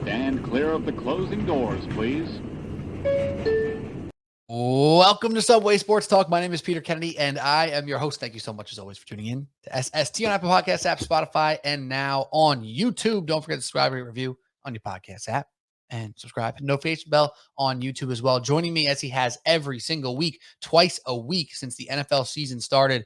Stand clear of the closing doors, please. Welcome to Subway Sports Talk. My name is Peter Kennedy, and I am your host. Thank you so much, as always, for tuning in to SST on Apple Podcasts app, Spotify, and now on YouTube. Don't forget to subscribe, rate, review on your podcast app, and subscribe. Notification bell on YouTube as well. Joining me as he has every single week, twice a week since the NFL season started.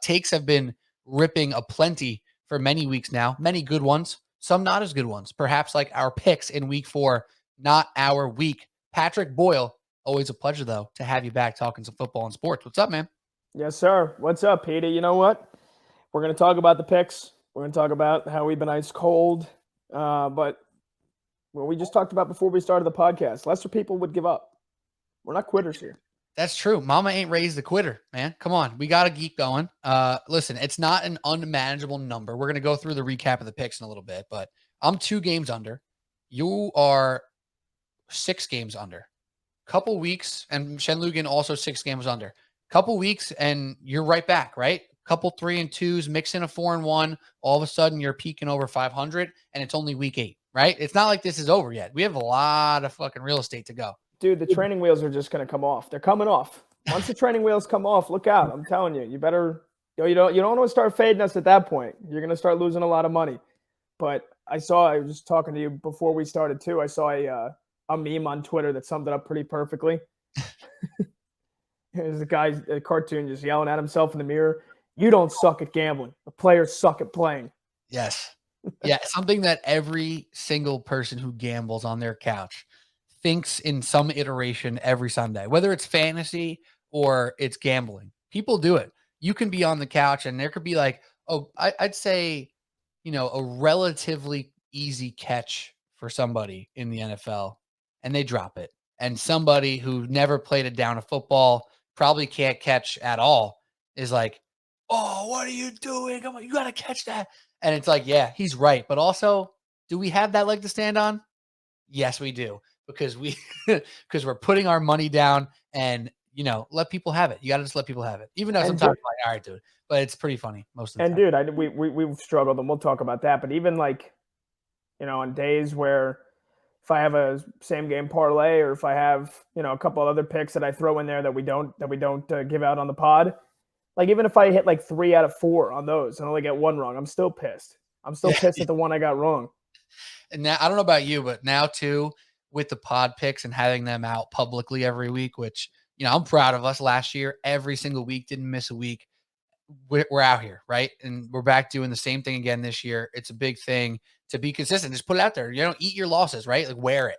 Takes have been ripping aplenty for many weeks now. Many good ones, some not as good ones. Perhaps like our picks in week 4, not our week. Patrick Boyle. Always a pleasure, though, to have you back talking some football and sports. What's up, man? Yes, sir. What's up, Peter? You know what? We're going to talk about the picks. We're going to talk about how we've been ice cold. But what we just talked about before we started the podcast, lesser people would give up. We're not quitters here. That's true. Mama ain't raised a quitter, man. Come on. We got to keep going. Listen, it's not an unmanageable number. We're going to go through the recap of the picks in a little bit, but I'm 2 games under. You are 6 games under. Couple weeks, and Shenlugan also 6 games under. Couple weeks, and you're right back, right? Couple 3-2s, mix in a 4-1. All of a sudden, you're peaking over 500, and it's only week 8, right? It's not like this is over yet. We have a lot of fucking real estate to go. Dude, the training wheels are just going to come off. They're coming off. Once the training wheels come off, look out. I'm telling you, you better, you don't want to start fading us at that point. You're going to start losing a lot of money. But I was talking to you before we started too. I saw a meme on Twitter that summed it up pretty perfectly. There's a cartoon just yelling at himself in the mirror. You don't suck at gambling. The players suck at playing. Yes. Yeah, something that every single person who gambles on their couch thinks in some iteration every Sunday, whether it's fantasy or it's gambling. People do it. You can be on the couch and there could be like, I'd say, a relatively easy catch for somebody in the NFL. And they drop it. And somebody who never played a down of football, probably can't catch at all, is like, oh, what are you doing? Come on, you got to catch that. And it's like, yeah, he's right. But also, do we have that leg to stand on? Yes, we do. Because we're putting our money down and, let people have it. You got to just let people have it. Even though sometimes I'm like, all right, dude. But it's pretty funny most of the time. And, dude, we've struggled, and we'll talk about that. But even like, on days where if I have a same game parlay or if I have, a couple of other picks that I throw in there that we don't give out on the pod, like even if I hit like 3 out of 4 on those and only get 1 wrong, I'm still pissed. I'm still pissed at the one I got wrong. And now, I don't know about you, but now too, with the pod picks and having them out publicly every week, which, I'm proud of us. Last year, every single week, didn't miss a week. We're out here, right? And we're back doing the same thing again this year. It's a big thing to be consistent. Just put it out there. Eat your losses, right? Like wear it.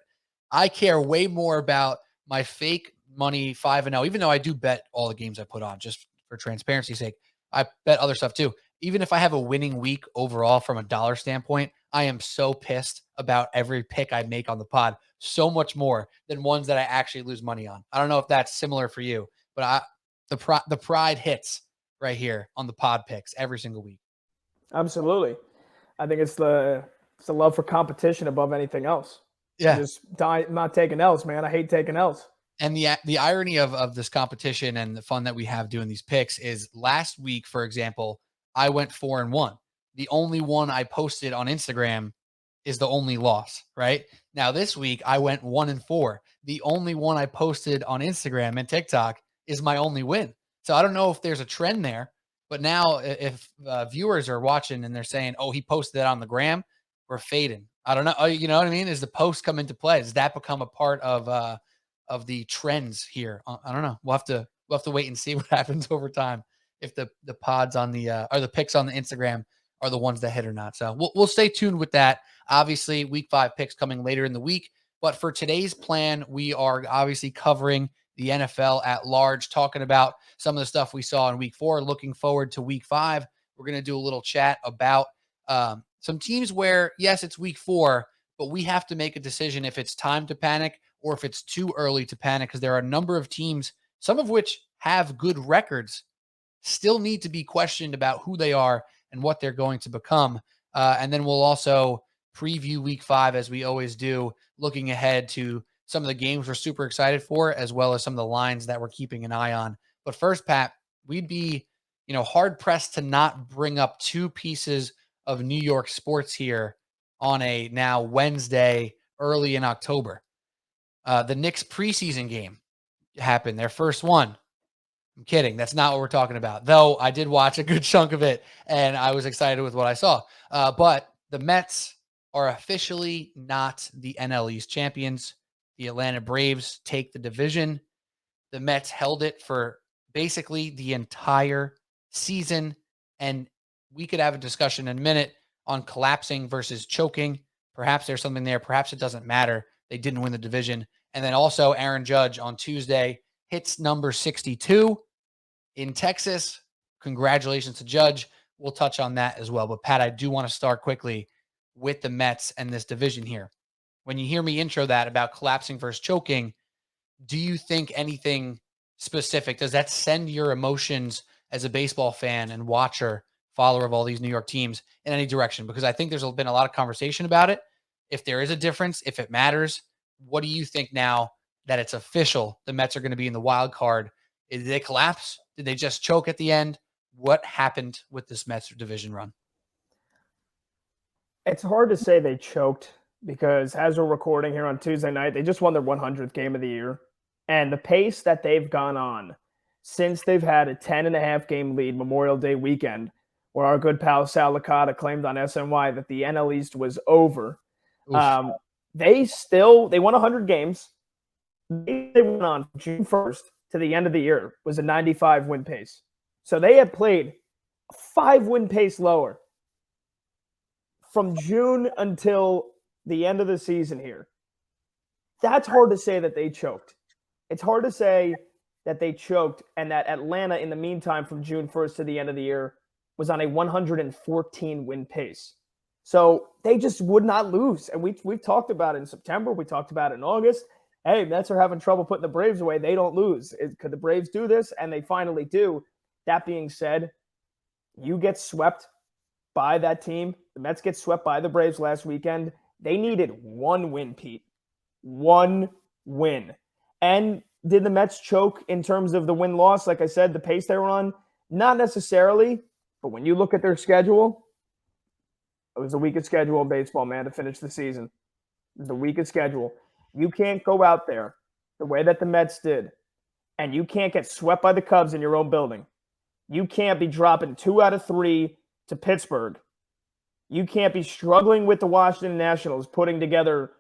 I care way more about my fake money 5-0, even though I do bet all the games I put on just for transparency's sake. I bet other stuff too. Even if I have a winning week overall from a dollar standpoint, I am so pissed about every pick I make on the pod, so much more than ones that I actually lose money on. I don't know if that's similar for you, but the pride hits right here on the pod picks every single week. Absolutely. I think it's the love for competition above anything else. Yeah. Not taking L's, man. I hate taking L's. And the irony of this competition and the fun that we have doing these picks is last week, for example, I went 4-1. The only one I posted on Instagram is the only loss, right? Now this week I went 1-4. The only one I posted on Instagram and TikTok is my only win. So I don't know if there's a trend there, but now if viewers are watching and they're saying, oh, he posted that on the gram, we're fading. I don't know. You know what I mean? Does the post come into play? Does that become a part of the trends here? I don't know. We'll have to wait and see what happens over time. If the pods on or the picks on the Instagram are the ones that hit or not. So we'll stay tuned with that. Obviously, week 5 picks coming later in the week. But for today's plan, we are obviously covering the NFL at large, talking about some of the stuff we saw in week 4, looking forward to week 5. We're going to do a little chat about some teams where, yes, it's week 4, but we have to make a decision if it's time to panic or if it's too early to panic, because there are a number of teams, some of which have good records, still need to be questioned about who they are and what they're going to become. And then we'll also preview week 5, as we always do, looking ahead to some of the games we're super excited for, as well as some of the lines that we're keeping an eye on. But first, Pat, we'd be, hard pressed to not bring up 2 pieces of New York sports here on a now Wednesday early in October. The Knicks preseason game happened, their first one. I'm kidding. That's not what we're talking about. Though I did watch a good chunk of it, and I was excited with what I saw. But the Mets are officially not the NL East champions. The Atlanta Braves take the division. The Mets held it for basically the entire season. And we could have a discussion in a minute on collapsing versus choking. Perhaps there's something there. Perhaps it doesn't matter. They didn't win the division. And then also Aaron Judge on Tuesday hits number 62 in Texas. Congratulations to Judge. We'll touch on that as well. But Pat, I do want to start quickly with the Mets and this division here. When you hear me intro that about collapsing versus choking, do you think anything specific? Does that send your emotions as a baseball fan and watcher, follower of all these New York teams in any direction? Because I think there's been a lot of conversation about it. If there is a difference, if it matters, what do you think now that it's official? The Mets are going to be in the wild card. Did they collapse? Did they just choke at the end? What happened with this Mets division run? It's hard to say they choked because as we're recording here on Tuesday night, they just won their 100th game of the year. And the pace that they've gone on since they've had a 10.5 game lead Memorial Day weekend, where our good pal Sal Licata claimed on SNY that the NL East was over. They won 100 games. They went on from June 1st to the end of the year was a 95 win pace. So they had played a 5-win pace lower from June until the end of the season here. That's hard to say that they choked. It's hard to say that they choked and that Atlanta, in the meantime, from June 1st to the end of the year, was on a 114 win pace. So they just would not lose. And we've talked about it in September. We talked about it in August. Hey, Mets are having trouble putting the Braves away. They don't lose. Could the Braves do this? And they finally do. That being said, you get swept by that team. The Mets get swept by the Braves last weekend. They needed one win, Pete. One win. And did the Mets choke in terms of the win-loss? Like I said, the pace they were on? Not necessarily. But when you look at their schedule, it was the weakest schedule in baseball, man, to finish the season. It was the weakest schedule. You can't go out there the way that the Mets did, and you can't get swept by the Cubs in your own building. You can't be dropping 2 out of 3 to Pittsburgh. You can't be struggling with the Washington Nationals, putting together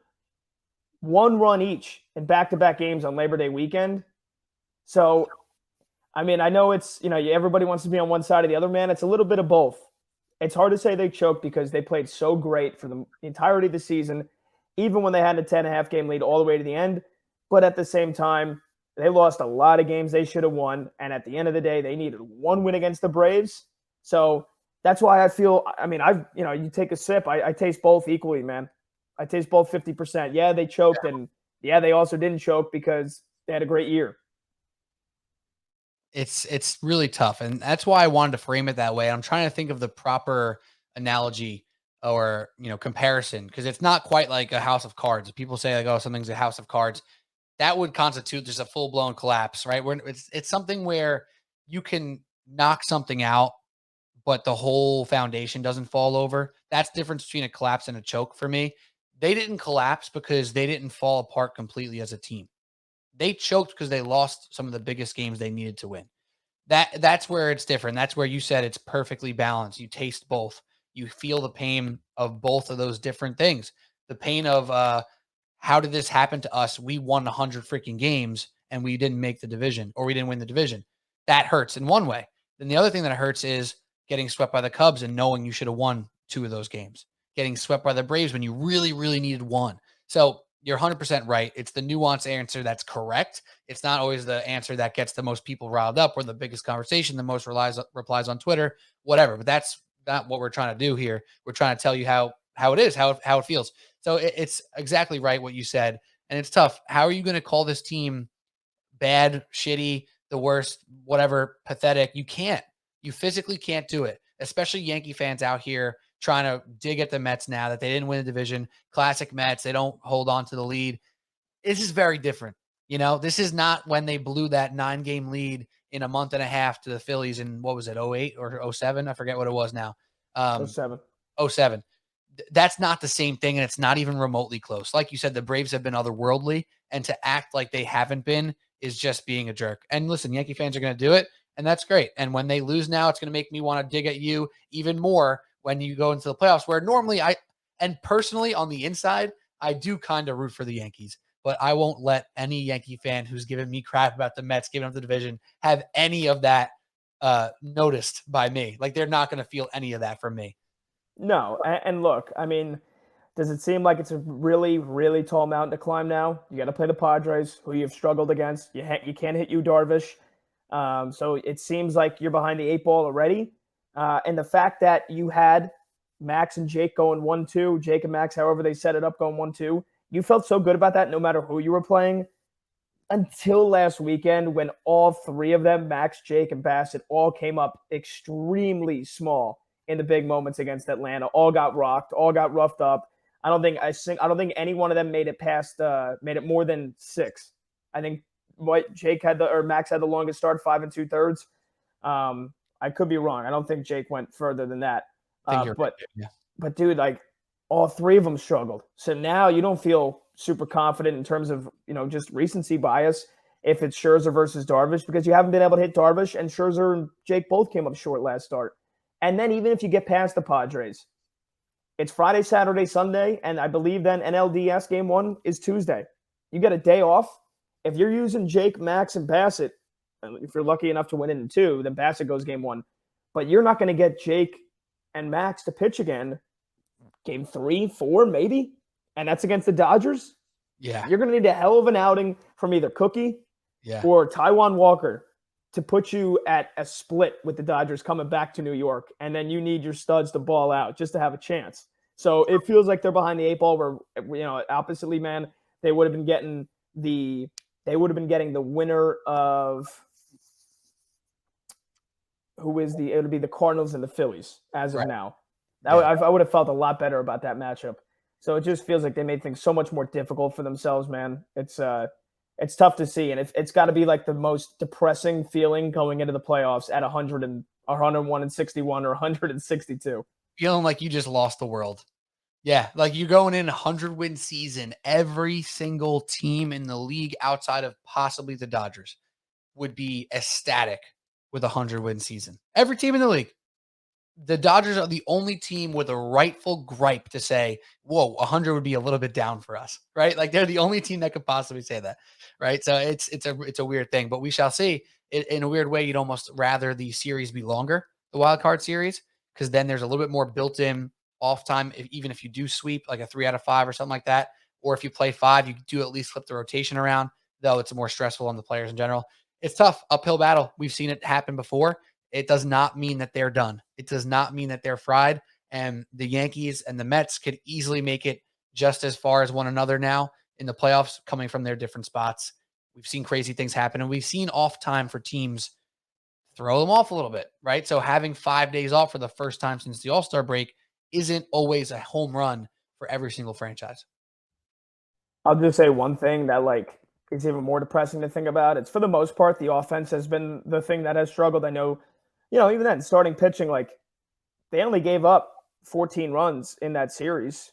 1 run each in back-to-back games on Labor Day weekend. So, I mean, I know it's, everybody wants to be on one side or the other, man. It's a little bit of both. It's hard to say they choked because they played so great for the entirety of the season, even when they had a 10.5 game lead all the way to the end. But at the same time, they lost a lot of games they should have won. And at the end of the day, they needed 1 win against the Braves. So that's why I feel, you take a sip, I taste both equally, man. I taste both 50%. Yeah, they choked, and yeah, they also didn't choke because they had a great year. It's really tough. And that's why I wanted to frame it that way. I'm trying to think of the proper analogy or, comparison, because it's not quite like a house of cards. People say like, oh, something's a house of cards. That would constitute just a full-blown collapse, right? Where it's something where you can knock something out, but the whole foundation doesn't fall over. That's the difference between a collapse and a choke for me. They didn't collapse because they didn't fall apart completely as a team. They choked because they lost some of the biggest games they needed to win. That's where it's different. That's where you said it's perfectly balanced. You taste both. You feel the pain of both of those different things. The pain of how did this happen to us? We won 100 freaking games and we didn't make the division, or we didn't win the division. That hurts in one way. Then the other thing that hurts is getting swept by the Cubs and knowing you should have won 2 of those games. Getting swept by the Braves when you really, really needed 1. So you're 100% right. It's the nuanced answer that's correct. It's not always the answer that gets the most people riled up or the biggest conversation, the most replies on Twitter, whatever. But that's not what we're trying to do here. We're trying to tell you how it is, how it feels. So it's exactly right what you said. And it's tough. How are you going to call this team bad, shitty, the worst, whatever, pathetic? You can't. You physically can't do it, especially Yankee fans out here trying to dig at the Mets now that they didn't win the division. Classic Mets, they don't hold on to the lead. This is very different. This is not when they blew that 9-game lead in a month and a half to the Phillies in, what was it, 08 or 07? I forget what it was now. 07. 07. that's not the same thing, and it's not even remotely close. Like you said, the Braves have been otherworldly, and to act like they haven't been is just being a jerk. And listen, Yankee fans are going to do it, and that's great. And when they lose now, it's going to make me want to dig at you even more when you go into the playoffs, where normally and personally on the inside, I do kind of root for the Yankees, but I won't let any Yankee fan who's giving me crap about the Mets giving up the division have any of that noticed by me. Like, they're not going to feel any of that from me. No, and look, I mean, does it seem like it's a really, really tall mountain to climb now? You got to play the Padres, who you've struggled against. You can't hit you, Darvish. So it seems like you're behind the 8 ball already. And the fact that you had Max and Jake going 1-2, Jake and Max, however they set it up, going 1-2, you felt so good about that no matter who you were playing until last weekend when all 3 of them, Max, Jake, and Bassett, all came up extremely small in the big moments against Atlanta. All got rocked, all got roughed up. I don't think any one of them made it more than 6. I think Max had the longest start, 5 2/3. I could be wrong. I don't think Jake went further than that. But dude, like, all 3 of them struggled. So now you don't feel super confident in terms of, just recency bias if it's Scherzer versus Darvish, because you haven't been able to hit Darvish, and Scherzer and Jake both came up short last start. And then even if you get past the Padres, it's Friday, Saturday, Sunday, and I believe then NLDS game 1 is Tuesday. You get a day off. If you're using Jake, Max, and Bassett, if you're lucky enough to win in 2, then Bassett goes game 1. But you're not going to get Jake and Max to pitch again game 3, 4, maybe, and that's against the Dodgers. Yeah. You're going to need a hell of an outing from either Cookie or Taijuan Walker to put you at a split with the Dodgers coming back to New York, and then you need your studs to ball out just to have a chance. So it feels like they're behind the 8 ball where, oppositely, man, they would have been getting the winner of it would be the Cardinals and the Phillies as of now. I would have felt a lot better about that matchup. So it just feels like they made things so much more difficult for themselves, man. It's tough to see, and it's got to be like the most depressing feeling going into the playoffs at 101 and 61 or 162. Feeling like you just lost the world. Yeah, like you're going in a 100-win season. Every single team in the league outside of possibly the Dodgers would be ecstatic with a 100-win season. Every team in the league. The Dodgers are the only team with a rightful gripe to say, whoa, 100 would be a little bit down for us, right? Like, they're the only team that could possibly say that, right? So it's a weird thing, but we shall see. In a weird way, you'd almost rather the series be longer, the wild card series, because then there's a little bit more built-in off time, even if you do sweep like a 3 out of 5 or something like that, or if you play 5, you do at least flip the rotation around, though it's more stressful on the players in general. It's tough, uphill battle. We've seen it happen before. It does not mean that they're done. It does not mean that they're fried. And the Yankees and the Mets could easily make it just as far as one another now in the playoffs, coming from their different spots. We've seen crazy things happen, and we've seen off time for teams throw them off a little bit, right? So having 5 days off for the first time since the All-Star break isn't always a home run for every single franchise. I'll just say one thing that, like, is even more depressing to think about. It's, for the most part, the offense has been the thing that has struggled. I know, even then, starting pitching, like, they only gave up 14 runs in that series.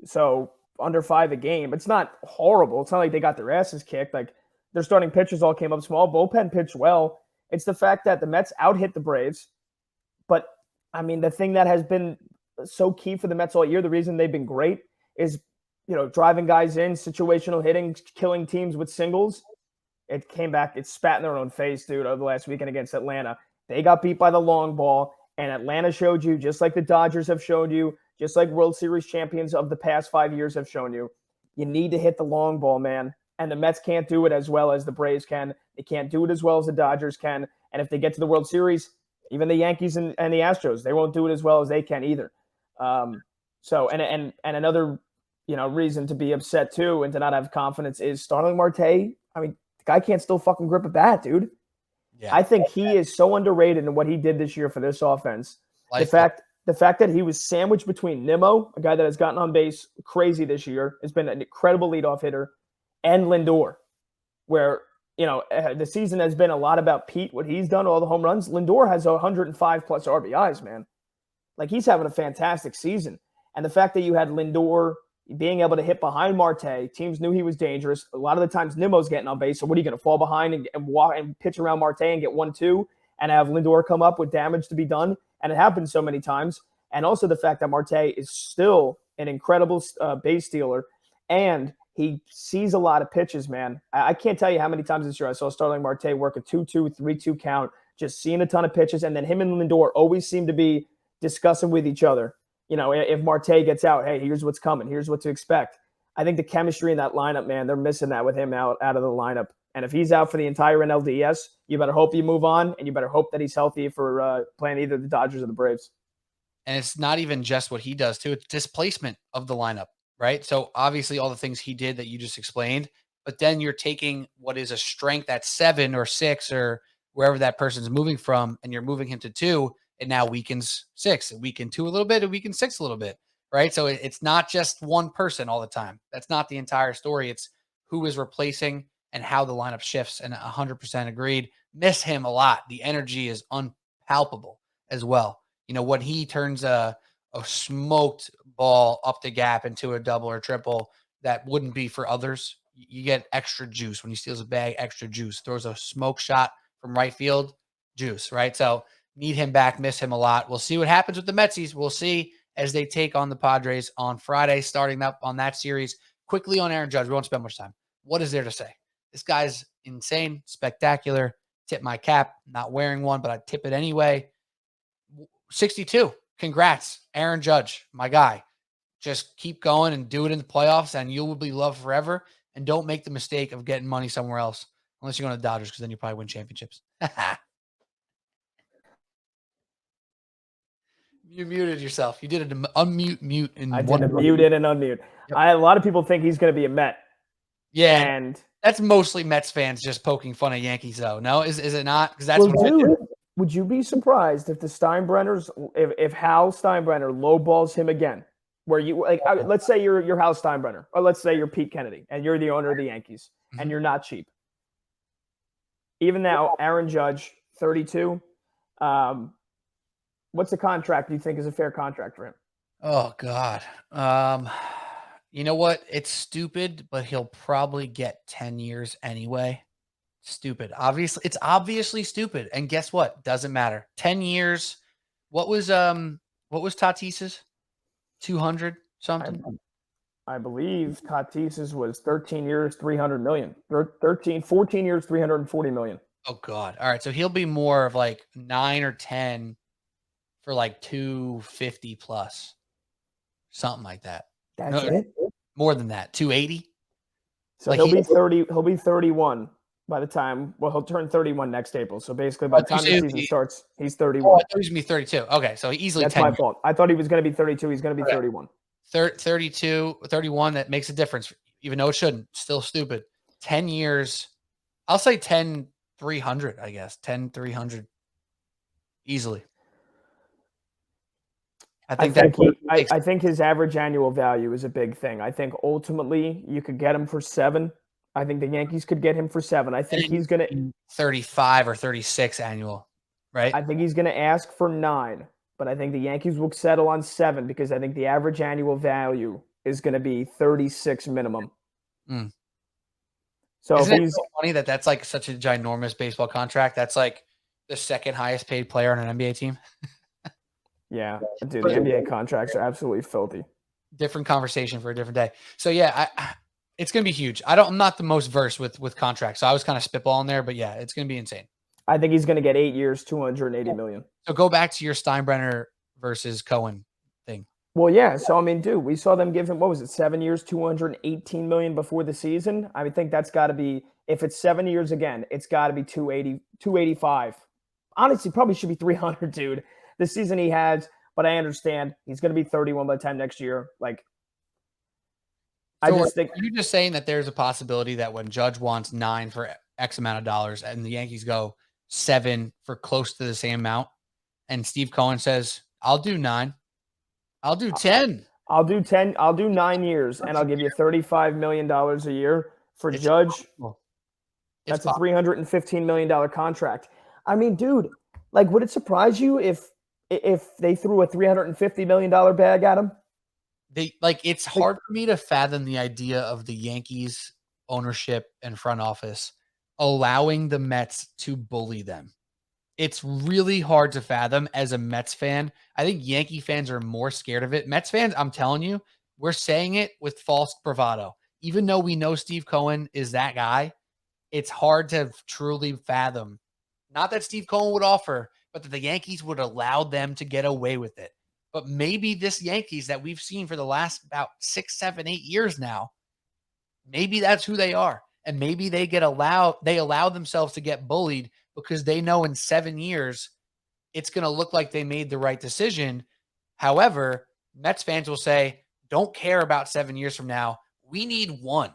So under 5 a game. It's not horrible. It's not like they got their asses kicked. Like, their starting pitchers all came up small. Bullpen pitched well. It's the fact that the Mets out-hit the Braves. But, I mean, the thing that has been so key for the Mets all year, the reason they've been great is, driving guys in, situational hitting, killing teams with singles. It came back. It spat in their own face, dude, over the last weekend against Atlanta. They got beat by the long ball, and Atlanta showed you, just like the Dodgers have shown you, just like World Series champions of the past 5 years have shown you, you need to hit the long ball, man. And the Mets can't do it as well as the Braves can. They can't do it as well as the Dodgers can. And if they get to the World Series, even the Yankees and the Astros, they won't do it as well as they can either. So another reason to be upset too and to not have confidence is Starling Marte. I mean, the guy can't still fucking grip a bat, dude. Yeah. I think he is so underrated in what he did this year for this offense. The fact that he was sandwiched between Nimmo, a guy that has gotten on base crazy this year, has been an incredible leadoff hitter, and Lindor, where, the season has been a lot about Pete, what he's done, all the home runs. Lindor has 105 plus RBIs, man. Like, he's having a fantastic season. And the fact that you had Lindor being able to hit behind Marte, teams knew he was dangerous. A lot of the times Nimmo's getting on base. So what are you going to fall behind and walk and pitch around Marte and get 1-2 and have Lindor come up with damage to be done? And it happens so many times. And also the fact that Marte is still an incredible base stealer, and he sees a lot of pitches, man. I can't tell you how many times this year I saw Starling Marte work a 2-2, 3-2 count, just seeing a ton of pitches. And then him and Lindor always seem to be discussing with each other. You know, if Marte gets out, hey, here's what's coming. Here's what to expect. I think the chemistry in that lineup, man, they're missing that with him out of the lineup. And if he's out for the entire NLDS, you better hope you move on, and you better hope that he's healthy for playing either the Dodgers or the Braves. And it's not even just what he does, too. It's displacement of the lineup, right? So obviously all the things he did that you just explained, but then you're taking what is a strength at 7 or 6 or wherever that person's moving from, and you're moving him to 2, it now weakens 6. It weakened 2 a little bit. It weakens 6 a little bit, right? So it's not just one person all the time. That's not the entire story. It's who is replacing and how the lineup shifts. And 100% agreed. Miss him a lot. The energy is unpalpable as well. You know, when he turns a smoked ball up the gap into a double or triple that wouldn't be for others, you get extra juice. When he steals a bag, extra juice. Throws a smoke shot from right field, juice, right? So need him back, miss him a lot. We'll see what happens with the Metsies. We'll see as they take on the Padres on Friday, starting up on that series. Quickly on Aaron Judge, we won't spend much time. What is there to say? This guy's insane, spectacular. Tip my cap. Not wearing one, but I tip it anyway. 62. Congrats, Aaron Judge, my guy. Just keep going and do it in the playoffs, and you will be loved forever. And don't make the mistake of getting money somewhere else, unless you're going to the Dodgers, because then you probably win championships. You muted yourself. You did an unmute, mute, and I did a mute and an unmute. Yep. A lot of people think he's going to be a Met. Yeah, and that's mostly Mets fans just poking fun at Yankees, though. No, is it not? Because that's what dude. Would you be surprised if the Steinbrenners, if Hal Steinbrenner lowballs him again? Where you like, let's say you're Hal Steinbrenner, or let's say you're Pete Kennedy, and you're the owner of the Yankees, and you're not cheap. Even now, Aaron Judge, 32. What's the contract you think is a fair contract for him? Oh God. You know what? It's stupid, but he'll probably get 10 years anyway. Stupid. It's obviously stupid. And guess what? Doesn't matter. 10 years. What was Tatis's? 200 something? I believe Tatis's was 13 years, 300 million. 14 years, 340 million. Oh God. All right. So he'll be more of like 9 or 10 for like 250 plus. Something like that. That's it? More than that. 280. So like he'll be 31 by the time, well, he'll turn 31 next April. So basically by the time the season starts, he's 31. Oh, I thought he was going to be 32. Okay, so easily That's 10. my fault. I thought he was going to be 32. He's going to be 31. 32, 31, that makes a difference, even though it shouldn't. Still stupid. 10 years. I'll say 10, 300, I guess. 10, 300. Easily. I think his average annual value is a big thing. I think ultimately you could get him for 7. I think the Yankees could get him for 7. I think he's going to 35 or 36 annual, right? I think he's going to ask for 9, but I think the Yankees will settle on 7 because I think the average annual value is going to be 36 minimum. So isn't it so funny that that's like such a ginormous baseball contract? That's like the second highest paid player on an NBA team. Yeah, dude, the NBA contracts are absolutely filthy. Different conversation for a different day. So yeah, it's going to be huge. I'm not the most versed with contracts, so I was kind of spitballing there, but yeah, it's going to be insane. I think he's going to get 8 years, 280 million. So go back to your Steinbrenner versus Cohen thing. Well, yeah. So I mean, dude, we saw them give him, what was it, 7 years, 218 million before the season. I think that's got to be, if it's 7 years again, it's got to be 280, 285. Honestly, probably should be 300, dude. The season he has, but I understand he's going to be 31 by the time next year. Like, so I just think you're just saying that there's a possibility that when Judge wants 9 for X amount of dollars and the Yankees go 7 for close to the same amount, and Steve Cohen says, "I'll do 9, I'll do 10, I'll do 10, I'll do 9 years, and I'll give you $35 million a year for Judge." That's a $315 million contract. I mean, dude, like, would it surprise you if they threw a $350 million bag at him? It's hard for me to fathom the idea of the Yankees ownership and front office allowing the Mets to bully them. It's really hard to fathom as a Mets fan. I think Yankee fans are more scared of it. Mets fans, I'm telling you, we're saying it with false bravado. Even though we know Steve Cohen is that guy, it's hard to truly fathom. Not that Steve Cohen would offer, but that the Yankees would allow them to get away with it. But maybe this Yankees that we've seen for the last about 6, 7, 8 years now, maybe that's who they are. And maybe they allow themselves to get bullied because they know in 7 years it's going to look like they made the right decision. However, Mets fans will say, don't care about 7 years from now. We need one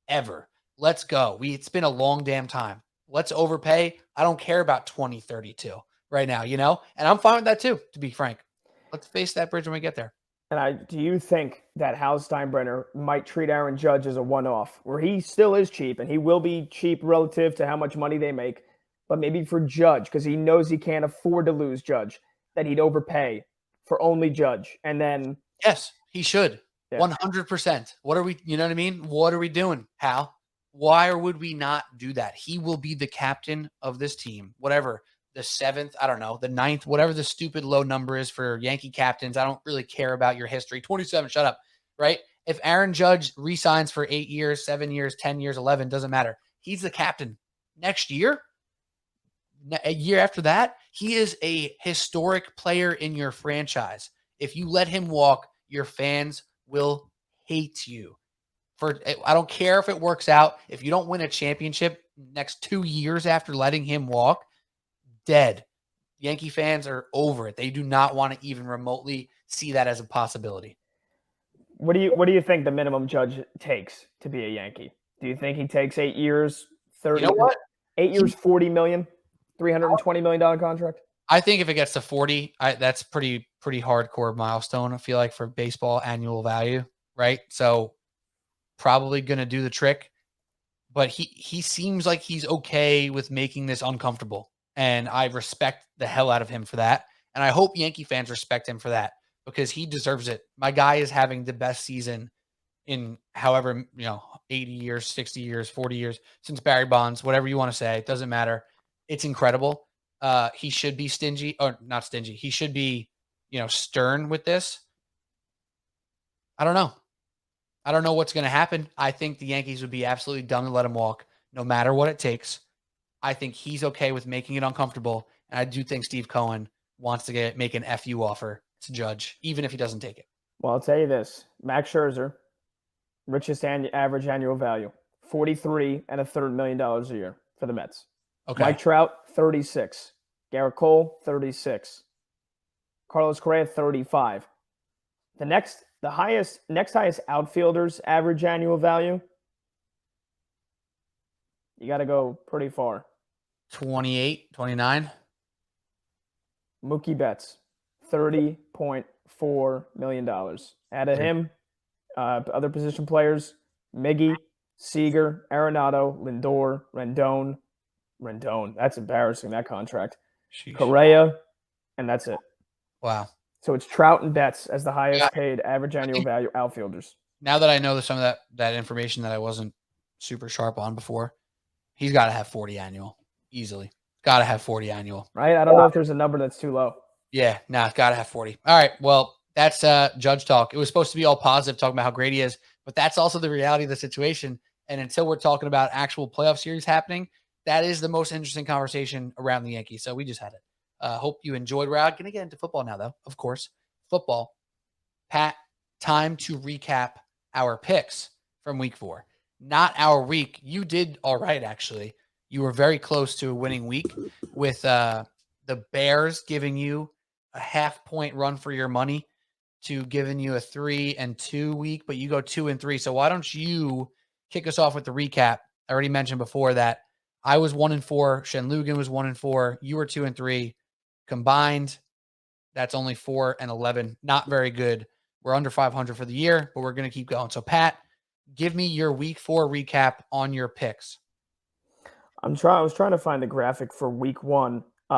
ever. Let's go. It's been a long damn time. Let's overpay. I don't care about 2032 right now, and I'm fine with that too, to be frank. Let's face that bridge when we get there. And do you think that Hal Steinbrenner might treat Aaron Judge as a one-off, where he still is cheap and he will be cheap relative to how much money they make, but maybe for Judge, because he knows he can't afford to lose Judge, that he'd overpay for only Judge, and then yes, he should. 100%. What are we? You know what I mean? What are we doing, Hal? Why would we not do that? He will be the captain of this team, whatever. The 7th, I don't know, the 9th, whatever the stupid low number is for Yankee captains. I don't really care about your history. 27, shut up, right? If Aaron Judge resigns for 8 years, 7 years, 10 years, 11, doesn't matter. He's the captain. Next year, a year after that, he is a historic player in your franchise. If you let him walk, your fans will hate you. I don't care if it works out. If you don't win a championship next 2 years after letting him walk, dead. Yankee fans are over it. They do not want to even remotely see that as a possibility. What do you think the minimum Judge takes to be a Yankee? Do you think he takes 8 years, 30? You know what? 8 years, $40 million, $320 million contract? I think if it gets to 40, that's pretty hardcore milestone, I feel like, for baseball annual value, right? So probably going to do the trick, but he seems like he's okay with making this uncomfortable. And I respect the hell out of him for that. And I hope Yankee fans respect him for that because he deserves it. My guy is having the best season in however, 80 years, 60 years, 40 years since Barry Bonds, whatever you want to say. It doesn't matter. It's incredible. He should be stingy or not stingy. He should be, stern with this. I don't know. I don't know what's going to happen. I think the Yankees would be absolutely dumb to let him walk no matter what it takes. I think he's okay with making it uncomfortable. And I do think Steve Cohen wants to make an FU offer to Judge, even if he doesn't take it. Well, I'll tell you this. Max Scherzer, richest average annual value, $43.3 million a year for the Mets. Okay. Mike Trout, 36. Garrett Cole, 36. Carlos Correa, 35. The next highest outfielders average annual value, you got to go pretty far. 28, 29. Mookie Betts, $30.4 million. Out of him, other position players, Miggy, Seager, Arenado, Lindor, Rendon. That's embarrassing, that contract. Sheesh. Correa, and that's it. Wow. So it's Trout and Betts as the highest paid average annual value outfielders. Now that I know some of that information that I wasn't super sharp on before, he's got to have 40 annual. Easily. Got to have 40 annual. Right? I don't know if there's a number that's too low. Yeah, it's got to have 40. All right, well, that's Judge talk. It was supposed to be all positive, talking about how great he is, but that's also the reality of the situation. And until we're talking about actual playoff series happening, that is the most interesting conversation around the Yankees. So we just had it. Hope you enjoyed. We're going to get into football now, though. Of course, football. Pat, time to recap our picks from week 4. Not our week. You did all right, actually. You were very close to a winning week with the Bears giving you a half-point run for your money to giving you a 3-2 week, but you go 2-3. So why don't you kick us off with the recap? I already mentioned before that I was 1-4. Shenlugan was 1-4. You were 2-3. Combined, that's only 4-11. Not very good. We're under 500 for the year, but we're going to keep going. So, Pat, give me your week 4 recap on your picks. I was trying to find the graphic for week 1. So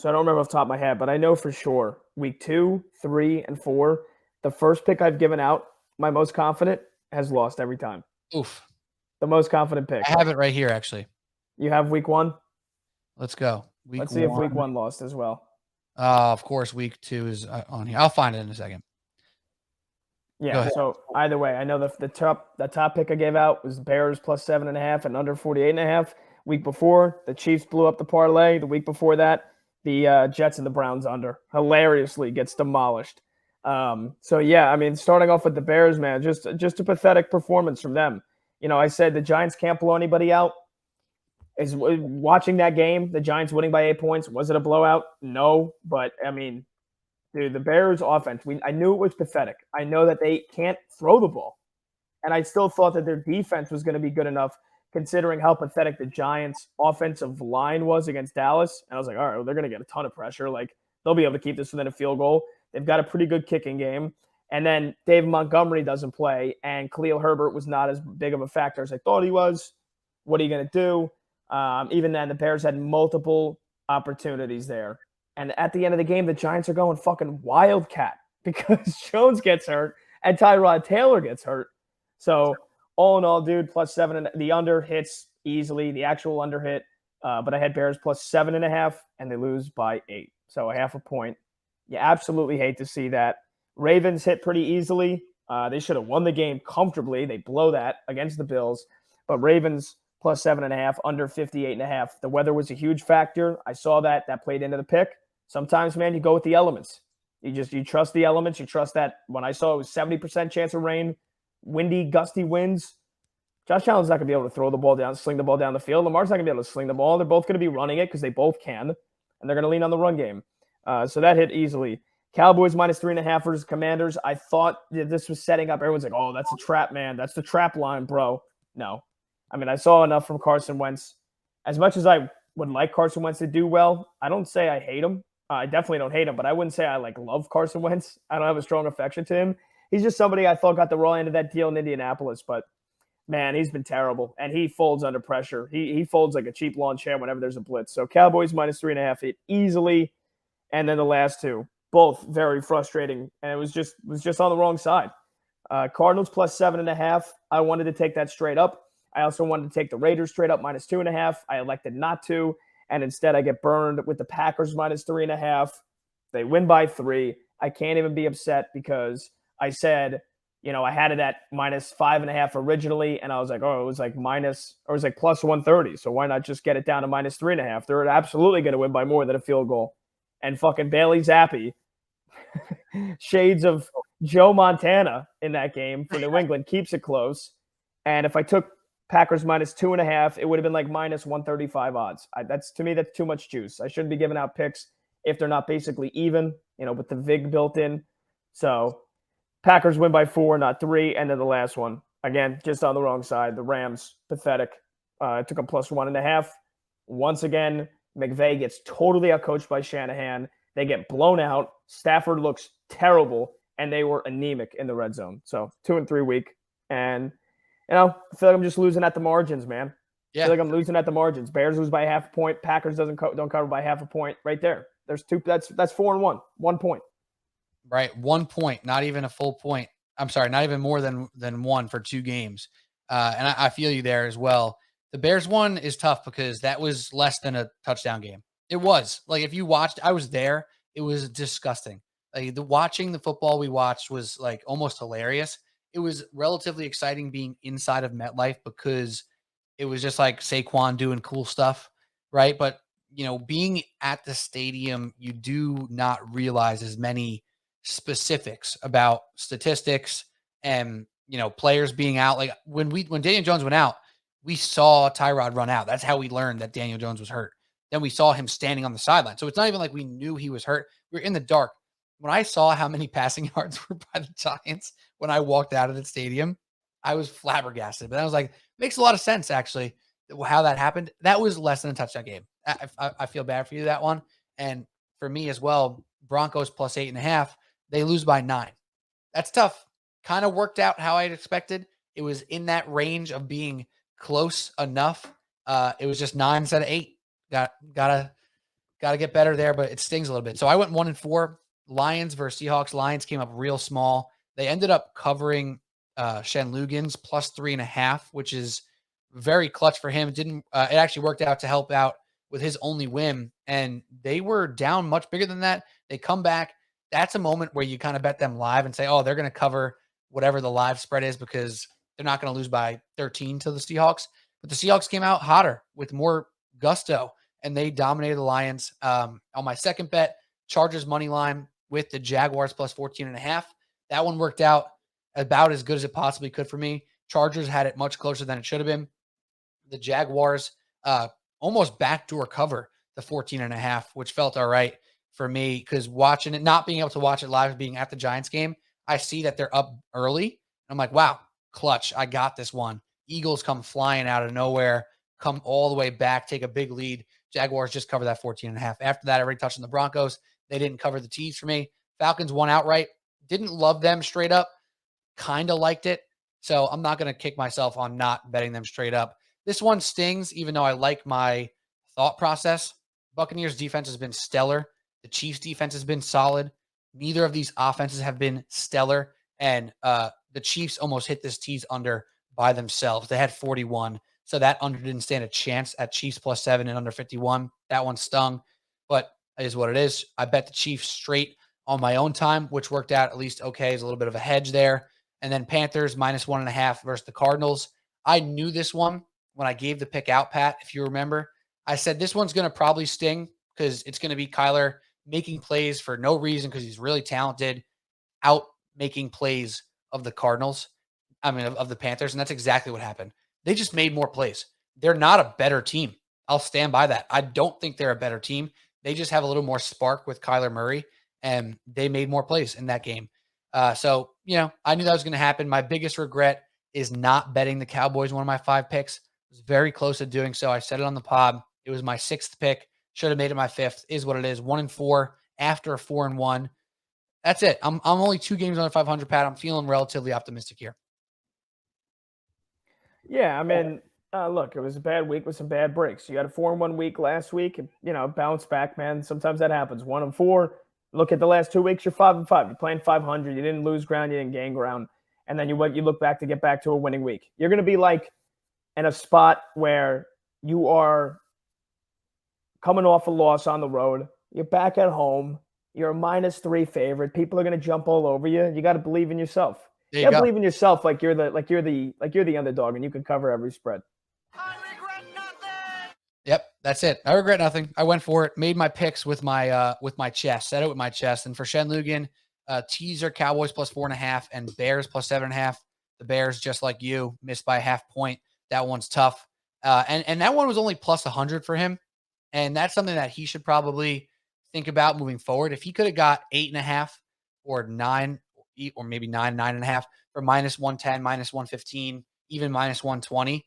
I don't remember off the top of my head, but I know for sure week 2, 3, and 4, The first pick I've given out, my most confident, has lost every time. Oof. The most confident pick. I have it right here, actually. You have week 1? Let's go. Let's see if week 1 lost as well. Of course, week 2 is on here. I'll find it in a second. Yeah, so either way, I know the top pick I gave out was Bears plus 7.5 and under 48.5. Week before, the Chiefs blew up the parlay. The week before that, the Jets and the Browns under hilariously gets demolished. So yeah, I mean, starting off with the Bears, man, just a pathetic performance from them. I said the Giants can't blow anybody out. Is watching that game, the Giants winning by 8 points, was it a blowout? No, but I mean, dude, the Bears offense, I knew it was pathetic. I know that they can't throw the ball. And I still thought that their defense was going to be good enough considering how pathetic the Giants' offensive line was against Dallas. And I was like, all right, well, they're going to get a ton of pressure. Like, they'll be able to keep this within a field goal. They've got a pretty good kicking game. And then Dave Montgomery doesn't play, and Khalil Herbert was not as big of a factor as I thought he was. What are you going to do? Even then, the Bears had multiple opportunities there. And at the end of the game, the Giants are going fucking wildcat because Jones gets hurt and Tyrod Taylor gets hurt. So all in all, dude, plus 7. And the under hits easily, the actual under hit. But I had Bears plus 7.5, and they lose by 8. So a half a point. You absolutely hate to see that. Ravens hit pretty easily. They should have won the game comfortably. They blow that against the Bills. But Ravens plus 7.5, under 58.5. The weather was a huge factor. I saw that. That played into the pick. Sometimes, man, you go with the elements. You trust the elements. You trust that. When I saw it was 70% chance of rain, windy, gusty winds, Josh Allen's not going to be able to throw the ball down, sling the ball down the field. Lamar's not going to be able to sling the ball. They're both going to be running it because they both can, and they're going to lean on the run game. So that hit easily. Cowboys minus 3.5 versus Commanders. I thought this was setting up. Everyone's like, oh, that's a trap, man. That's the trap line, bro. No. I mean, I saw enough from Carson Wentz. As much as I would like Carson Wentz to do well, I don't say I hate him. I definitely don't hate him, but I wouldn't say I love Carson Wentz. I don't have a strong affection to him. He's just somebody I thought got the raw end of that deal in Indianapolis, but man, he's been terrible, and he folds under pressure. He folds like a cheap lawn chair whenever there's a blitz. So Cowboys minus 3.5 hit easily, and then the last two, both very frustrating, and it was just on the wrong side. Cardinals plus 7.5. I wanted to take that straight up. I also wanted to take the Raiders straight up minus 2.5. I elected not to. And instead, I get burned with the Packers minus 3.5. They win by 3. I can't even be upset because I said, I had it at minus 5.5 originally, and I was like, oh, it was like plus 130. So why not just get it down to minus 3.5? They're absolutely going to win by more than a field goal. And fucking Bailey Zappi, shades of Joe Montana in that game for New England, keeps it close. And if I took Packers minus 2.5, it would have been like minus 135 odds. That's too much juice. I shouldn't be giving out picks if they're not basically even, with the VIG built in. So Packers win by 4, not 3. And then the last one, again, just on the wrong side. The Rams, pathetic. I took them plus 1.5. Once again, McVay gets totally outcoached by Shanahan. They get blown out. Stafford looks terrible, and they were anemic in the red zone. So 2-3 week. And I feel like I'm just losing at the margins, man. Yeah. I feel like I'm losing at the margins. Bears lose by half a point. Packers don't cover by half a point. Right there. There's 2. That's 4-1. 1 point. Right. 1 point. Not even a full point. I'm sorry. Not even more than 1 for 2 games. And I feel you there as well. The Bears one is tough because that was less than a touchdown game. It was. Like, if you watched, I was there. It was disgusting. Like, watching the football we watched was like almost hilarious. It was relatively exciting being inside of MetLife because it was just like Saquon doing cool stuff, right? But, being at the stadium, you do not realize as many specifics about statistics and, players being out. Like when Daniel Jones went out, we saw Tyrod run out. That's how we learned that Daniel Jones was hurt. Then we saw him standing on the sideline. So it's not even like we knew he was hurt. We were in the dark. When I saw how many passing yards were by the Giants when I walked out of the stadium, I was flabbergasted. But I was like, makes a lot of sense, actually, how that happened. That was less than a touchdown game. I feel bad for you, that one. And for me as well, Broncos plus 8.5, they lose by 9. That's tough. Kind of worked out how I'd expected. It was in that range of being close enough. It was just 9 instead of 8. Gotta get better there, but it stings a little bit. So I went 1-4. Lions versus Seahawks. Lions came up real small. They ended up covering Shen Lugan's plus 3.5, which is very clutch for him. It actually worked out to help out with his only win, and they were down much bigger than that. They come back. That's a moment where you kind of bet them live and say, oh, they're going to cover whatever the live spread is because they're not going to lose by 13 to the Seahawks. But the Seahawks came out hotter with more gusto, and they dominated the Lions. On my second bet, Chargers money line with the Jaguars plus 14.5. That one worked out about as good as it possibly could for me. Chargers had it much closer than it should have been. The Jaguars almost backdoor cover the 14.5, which felt all right for me because watching it, not being able to watch it live, being at the Giants game, I see that they're up early. I'm like, wow, clutch. I got this one. Eagles come flying out of nowhere, come all the way back, take a big lead. Jaguars just cover that 14.5. After that, I already touched on the Broncos. They didn't cover the T's for me. Falcons won outright. Didn't love them straight up. Kind of liked it. So I'm not going to kick myself on not betting them straight up. This one stings, even though I like my thought process. Buccaneers defense has been stellar. The Chiefs defense has been solid. Neither of these offenses have been stellar. And the Chiefs almost hit this tease under by themselves. They had 41. So that under didn't stand a chance at Chiefs plus 7 and under 51. That one stung, but it is what it is. I bet the Chiefs straight on my own time, which worked out at least okay. It's a little bit of a hedge there. And then Panthers minus 1.5 versus the Cardinals. I knew this one when I gave the pick out, Pat, if you remember. I said this one's going to probably sting because it's going to be Kyler making plays for no reason because he's really talented, out making plays of the Cardinals. Of the Panthers, and that's exactly what happened. They just made more plays. They're not a better team. I'll stand by that. I don't think they're a better team. They just have a little more spark with Kyler Murray, and they made more plays in that game. So, I knew that was going to happen. My biggest regret is not betting the Cowboys, one of my 5 picks. I was very close to doing so. I said it on the pod. It was my 6th pick. Should have made it my 5th. Is what it is. 1-4 after a 4-1. That's it. I'm only 2 games under 500, Pat. I'm feeling relatively optimistic here. Yeah, look, it was a bad week with some bad breaks. You got a 4-1 week last week, and bounce back, man. Sometimes that happens. 1-4. Look at the last 2 weeks, you're 5-5. You're playing 500. You didn't lose ground, you didn't gain ground, and then you look back to get back to a winning week. You're going to be like in a spot where you are coming off a loss on the road. You're back at home. You're a -3 favorite. People are going to jump all over you. You got to believe in yourself. You gotta believe in yourself, like you're the underdog, and you can cover every spread. I regret nothing. Yep, that's it. I regret nothing. I went for it. Made my picks with my chest. Said it with my chest. And for Shen Lugan, teaser Cowboys plus 4.5 and Bears plus 7.5. The Bears, just like you, missed by a half point. That one's tough. And that one was only plus 100 for him. And that's something that he should probably think about moving forward. If he could have got 8.5 or 9. Or maybe 9.5 for -110, -115, even -120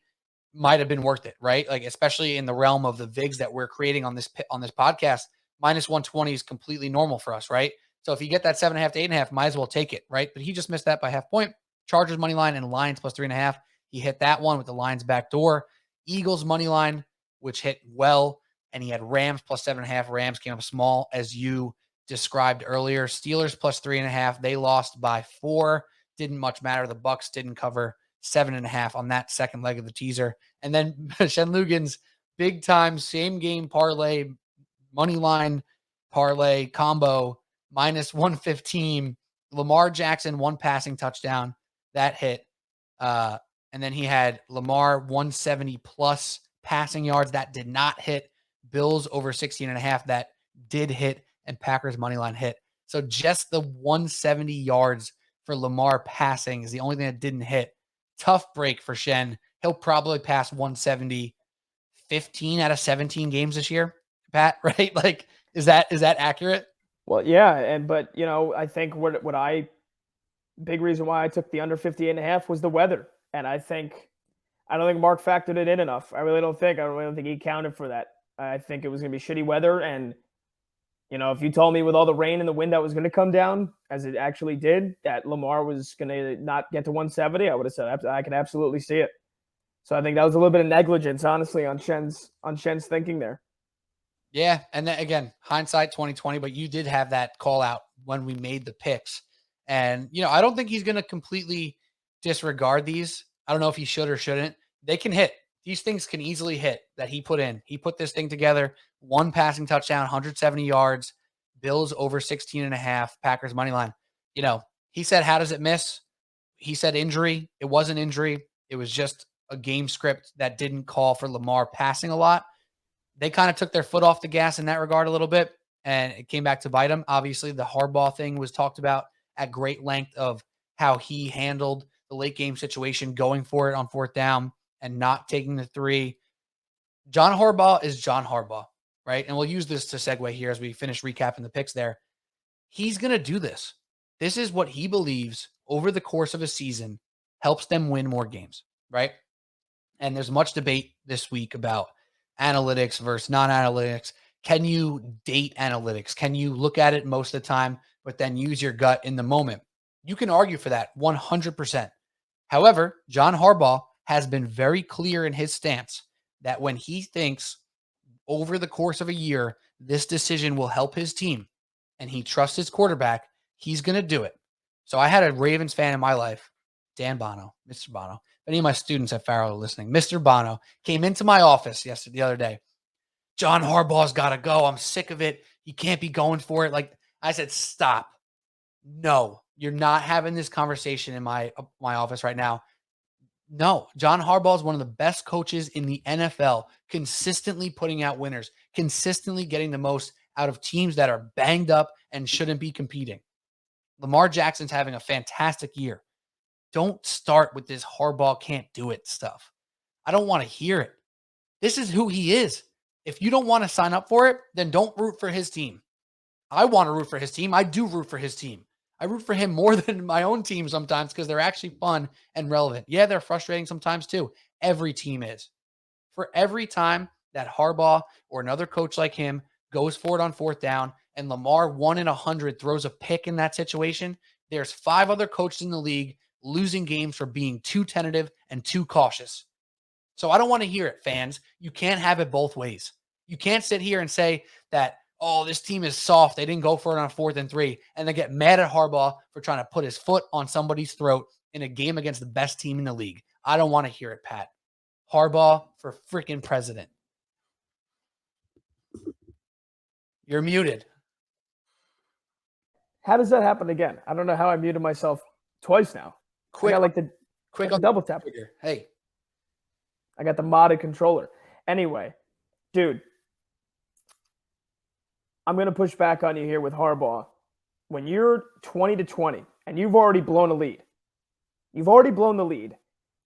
might have been worth it, right? Like, especially in the realm of the VIGs that we're creating on this podcast, -120 is completely normal for us, right? So if you get that 7.5 to 8.5, might as well take it, right? But he just missed that by half point. Chargers money line and Lions plus 3.5. He hit that one with the Lions back door. Eagles money line, which hit well, and he had Rams plus 7.5. Rams came up small, as you described earlier. Steelers plus 3.5. They lost by 4. Didn't much matter. The Bucks didn't cover 7.5 on that second leg of the teaser. And then Shen Lugan's big time same game parlay, money line parlay combo -115. Lamar Jackson, 1 passing touchdown. That hit. And then he had Lamar 170 plus passing yards. That did not hit. Bills over 16.5. That did hit. And Packers money line hit. So just the 170 yards for Lamar passing is the only thing that didn't hit. Tough break for Shen. He'll probably pass 170 15 out of 17 games this year, Pat, right? Like, is that accurate? Well, yeah, but I think big reason why I took the under 58.5 was the weather. And I don't think Mark factored it in enough. I really don't think he accounted for that. I think it was going to be shitty weather, and if you told me with all the rain and the wind that was going to come down, as it actually did, that Lamar was going to not get to 170, I would have said I could absolutely see it. So I think that was a little bit of negligence, honestly, on Shen's thinking there. Yeah, and then again, hindsight 2020, but you did have that call out when we made the picks. And, I don't think he's going to completely disregard these. I don't know if he should or shouldn't. They can hit. These things can easily hit that he put in. He put this thing together. 1 passing touchdown, 170 yards, Bills over 16.5, Packers money line. He said, how does it miss? He said injury. It wasn't injury. It was just a game script that didn't call for Lamar passing a lot. They kind of took their foot off the gas in that regard a little bit, and it came back to bite them. Obviously, the Harbaugh thing was talked about at great length of how he handled the late game situation, going for it on 4th down and not taking the 3. John Harbaugh is John Harbaugh, right? And we'll use this to segue here as we finish recapping the picks there. He's going to do this. This is what he believes over the course of a season helps them win more games, right? And there's much debate this week about analytics versus non-analytics. Can you date analytics? Can you look at it most of the time, but then use your gut in the moment? You can argue for that 100%. However, John Harbaugh has been very clear in his stance that when he thinks over the course of a year, this decision will help his team and he trusts his quarterback, he's going to do it. So I had a Ravens fan in my life, Dan Bono, Mr. Bono. If any of my students at Farrell are listening, Mr. Bono came into my office the other day. John Harbaugh's got to go. I'm sick of it. He can't be going for it. Like I said, stop. No, you're not having this conversation in my office right now. No, John Harbaugh is one of the best coaches in the NFL, consistently putting out winners, consistently getting the most out of teams that are banged up and shouldn't be competing. Lamar Jackson's having a fantastic year. Don't start with this Harbaugh can't do it stuff. I don't want to hear it. This is who he is. If you don't want to sign up for it, then don't root for his team. I want to root for his team. I do root for his team. I root for him more than my own team sometimes because they're actually fun and relevant. Yeah, they're frustrating sometimes too. Every team is. For every time that Harbaugh or another coach like him goes for it on 4th down and Lamar 1 in 100 throws a pick in that situation, there's 5 other coaches in the league losing games for being too tentative and too cautious. So I don't want to hear it, fans. You can't have it both ways. You can't sit here and say that, oh, this team is soft. They didn't go for it on 4th and 3. And then get mad at Harbaugh for trying to put his foot on somebody's throat in a game against the best team in the league. I don't want to hear it, Pat. Harbaugh for freaking president. You're muted. How does that happen again? I don't know how I muted myself twice now. Quick, I got quick on double tap. Trigger. Hey. I got the modded controller. Anyway, dude, I'm going to push back on you here with Harbaugh. When you're 20-20 and you've already blown a lead,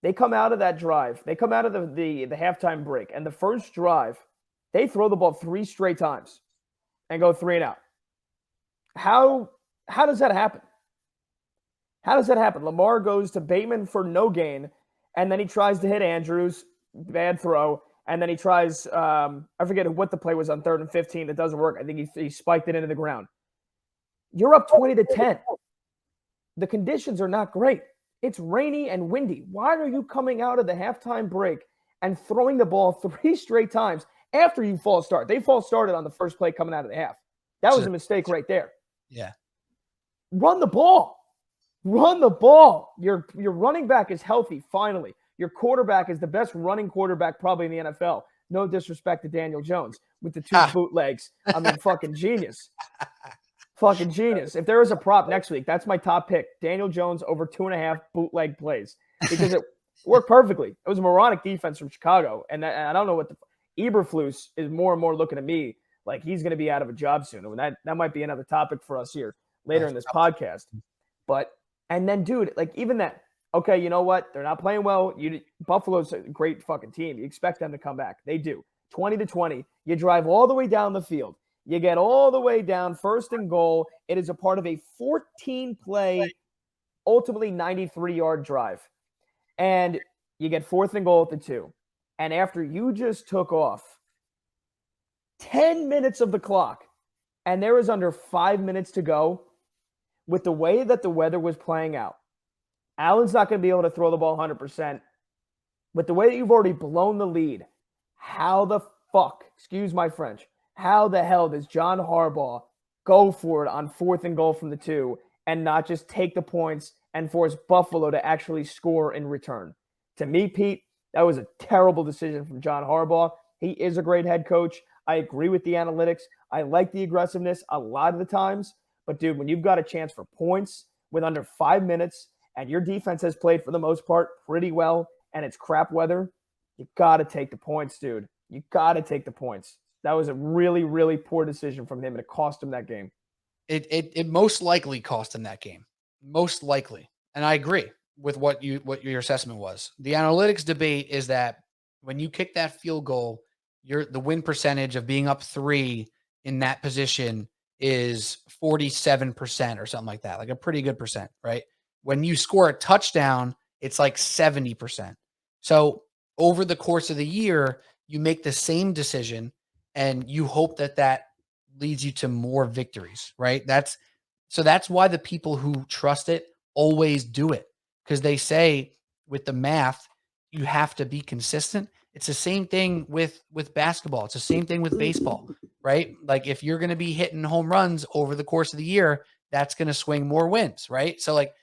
they come out of that drive. They come out of the halftime break, and the first drive, they throw the ball 3 straight times and go 3 and out. How does that happen? How does that happen? Lamar goes to Bateman for no gain, and then he tries to hit Andrews, bad throw, and then he tries, I forget what the play was on 3rd and 15. It doesn't work. I think he spiked it into the ground. You're up 20-10. The conditions are not great. It's rainy and windy. Why are you coming out of the halftime break and throwing the ball 3 straight times after you false start? They false started on the first play coming out of the half. That was a mistake right there. Yeah. Run the ball. Run the ball. Your running back is healthy, finally. Your quarterback is the best running quarterback probably in the NFL. No disrespect to Daniel Jones with the 2 bootlegs. I mean, fucking genius. Fucking genius. If there is a prop next week, that's my top pick. Daniel Jones over 2.5 bootleg plays because it worked perfectly. It was a moronic defense from Chicago. And I don't know what Eberflus is more and more looking at me like he's going to be out of a job soon. And that might be another topic for us here later in this podcast. But, and then, dude, like even that, okay, you know what? They're not playing well. Buffalo's a great fucking team. You expect them to come back. They do. 20-20. You drive all the way down the field. You get all the way down, 1st and goal. It is a part of a 14-play, ultimately 93-yard drive. And you get 4th and goal at the 2. And after you just took off 10 minutes of the clock, and there is under 5 minutes to go, with the way that the weather was playing out, Allen's not going to be able to throw the ball 100%. With the way that you've already blown the lead, how the fuck, excuse my French, how the hell does John Harbaugh go for it on 4th and goal from the 2 and not just take the points and force Buffalo to actually score in return. To me, Pete, that was a terrible decision from John Harbaugh. He is a great head coach. I agree with the analytics. I like the aggressiveness a lot of the times. But, dude, when you've got a chance for points with under 5 minutes and your defense has played for the most part pretty well and it's crap weather, you got to take the points, dude. You got to take the points. That was a really, really poor decision from him, and it cost him that game. It most likely cost him that game. Most likely. And I agree with what your assessment was. The analytics debate is that when you kick that field goal, the win percentage of being up 3 in that position is 47% or something like that, like a pretty good percent, right? When you score a touchdown, it's like 70%. So over the course of the year, you make the same decision and you hope that leads you to more victories, right? That's why the people who trust it always do it, because they say with the math, you have to be consistent. It's the same thing with basketball. It's the same thing with baseball, right? Like if you're going to be hitting home runs over the course of the year, that's going to swing more wins, right? So like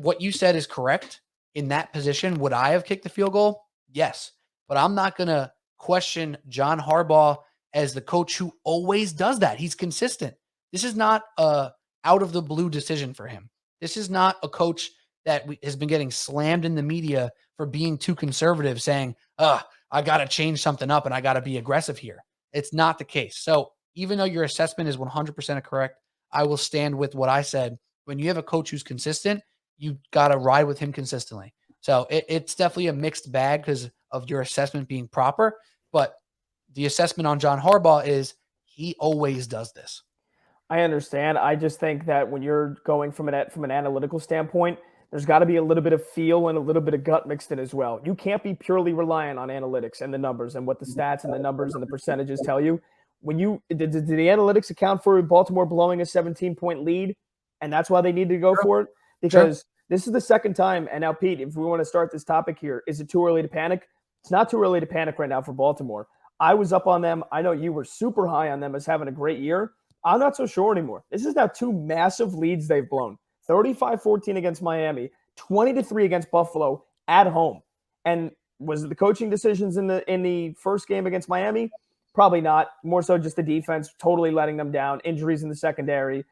what you said is correct. In that position, would I have kicked the field goal? Yes. But I'm not going to question John Harbaugh as the coach who always does that. He's consistent. This is not a out of the blue decision for him. This is not a coach that has been getting slammed in the media for being too conservative, saying, I got to change something up and I got to be aggressive here. It's not the case. So even though your assessment is 100% correct, I will stand with what I said. When you have a coach who's consistent, you got to ride with him consistently. So it's definitely a mixed bag because of your assessment being proper. But the assessment on John Harbaugh is he always does this. I understand. I just think that when you're going from an analytical standpoint, there's got to be a little bit of feel and a little bit of gut mixed in as well. You can't be purely reliant on analytics and the numbers and what the stats and the numbers and the percentages tell you. When did the analytics account for Baltimore blowing a 17-point lead, and that's why they need to go for it? Because this is the second time. And now, Pete, if we want to start this topic here, is it too early to panic? It's not too early to panic right now for Baltimore. I was up on them. I know you were super high on them as having a great year. I'm not so sure anymore. This is now 2 massive leads they've blown. 35-14 against Miami, 20-3 against Buffalo at home. And was it the coaching decisions in the first game against Miami? Probably not. More so just the defense totally letting them down. Injuries in the secondary.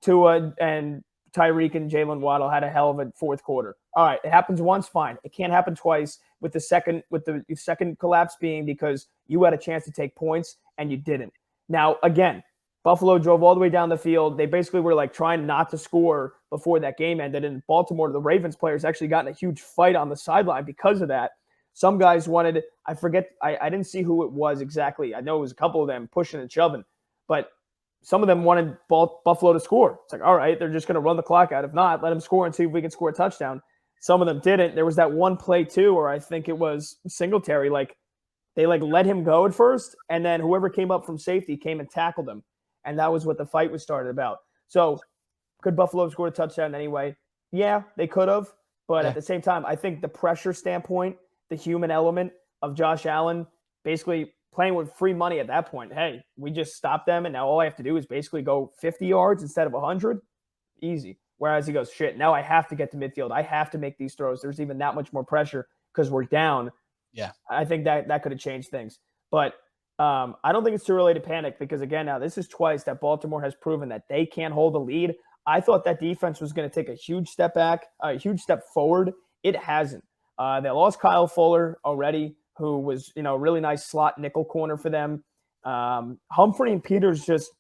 Tua and Tyreek and Jalen Waddle had a hell of a fourth quarter. All right, it happens once, fine. It can't happen twice. With the second collapse being because you had a chance to take points and you didn't. Now, again, Buffalo drove all the way down the field. They basically were like trying not to score before that game ended. And Baltimore, the Ravens players actually got in a huge fight on the sideline because of that. Some guys wanted, I forget, I didn't see who it was exactly. I know it was a couple of them pushing and shoving, but some of them wanted Buffalo to score. It's like, all right, they're just going to run the clock out. If not, let them score and see if we can score a touchdown. Some of them didn't. There was that one play too, or I think it was Singletary. They let him go at first, and then whoever came up from safety came and tackled him. And that was what the fight was started about. So could Buffalo have scored a touchdown anyway? Yeah, they could have. But at the same time, I think the pressure standpoint, the human element of Josh Allen basically playing with free money at that point. Hey, we just stopped them, and now all I have to do is basically go 50 yards instead of 100. Easy. Whereas he goes, shit, now I have to get to midfield. I have to make these throws. There's even that much more pressure because we're down. Yeah. I think that could have changed things. But I don't think it's too early to panic because, again, now this is twice that Baltimore has proven that they can't hold the lead. I thought that defense was going to take a huge step back, a huge step forward. It hasn't. They lost Kyle Fuller already, who was, a really nice slot nickel corner for them. Humphrey and Peters just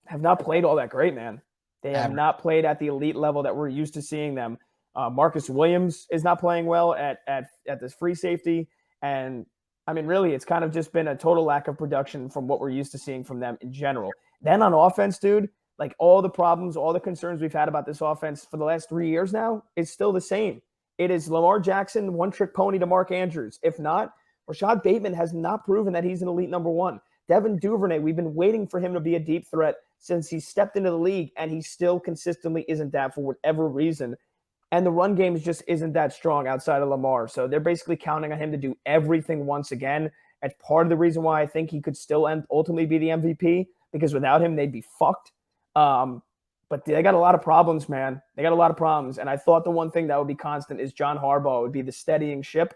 have not played all that great, man. They have not played at the elite level that we're used to seeing them. Marcus Williams is not playing well at this free safety. And, I mean, really, it's kind of just been a total lack of production from what we're used to seeing from them in general. Then on offense, dude, like all the problems, all the concerns we've had about this offense for the last 3 years now, it's still the same. It is Lamar Jackson, one-trick pony to Mark Andrews. If not, Rashad Bateman has not proven that he's an elite number one. Devin Duvernay, we've been waiting for him to be a deep threat since he stepped into the league, and he still consistently isn't that for whatever reason. And the run game just isn't that strong outside of Lamar. So they're basically counting on him to do everything once again. That's part of the reason why I think he could still ultimately be the MVP, because without him, they'd be fucked. But they got a lot of problems, man. They got a lot of problems. And I thought the one thing that would be constant is John Harbaugh would be the steadying ship.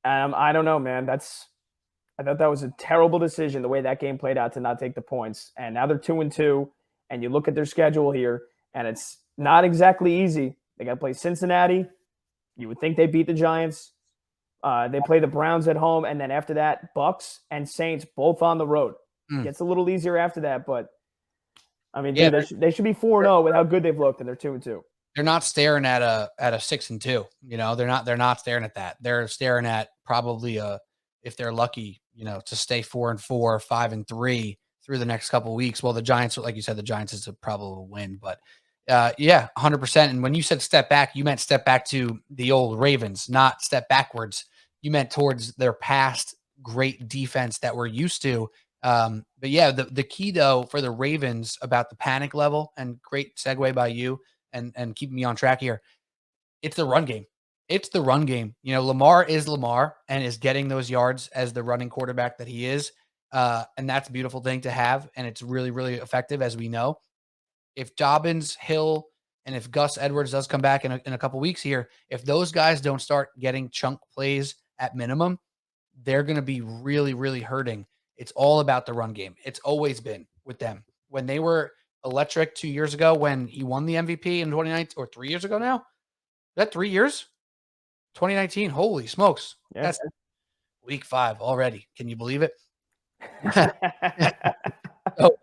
I don't know, man. I thought that was a terrible decision, the way that game played out, to not take the points. And now they're 2-2, and you look at their schedule here, and it's not exactly easy. They got to play Cincinnati. You would think they beat the Giants. They play the Browns at home, and then after that, Bucks and Saints both on the road. Gets a little easier after that, but I mean, Yeah, dude, they should be 4-0 with how good they've looked, and they're 2-2. They're not staring at a 6-2. You know, they're not staring at that. They're staring at probably if they're lucky, you know, to stay 4-4, 5-3 through the next couple of weeks. Well, the Giants, like you said, the Giants is a probable win, but yeah, 100%. And when you said step back, you meant step back to the old Ravens, not step backwards. You meant towards their past great defense that we're used to. But yeah, the key though for the Ravens about the panic level, and great segue by you and keeping me on track here, it's the run game. It's the run game. You know, Lamar is Lamar and is getting those yards as the running quarterback that he is. And that's a beautiful thing to have. And it's really, really effective, as we know. If Dobbins, Hill, and if Gus Edwards does come back in a couple weeks here, if those guys don't start getting chunk plays at minimum, they're going to be really, really hurting. It's all about the run game. It's always been with them. When they were electric 2 years ago, when he won the MVP in 2019, or 3 years ago now, is that 3 years? 2019. Holy smokes. Yeah. That's week 5 already. Can you believe it? So,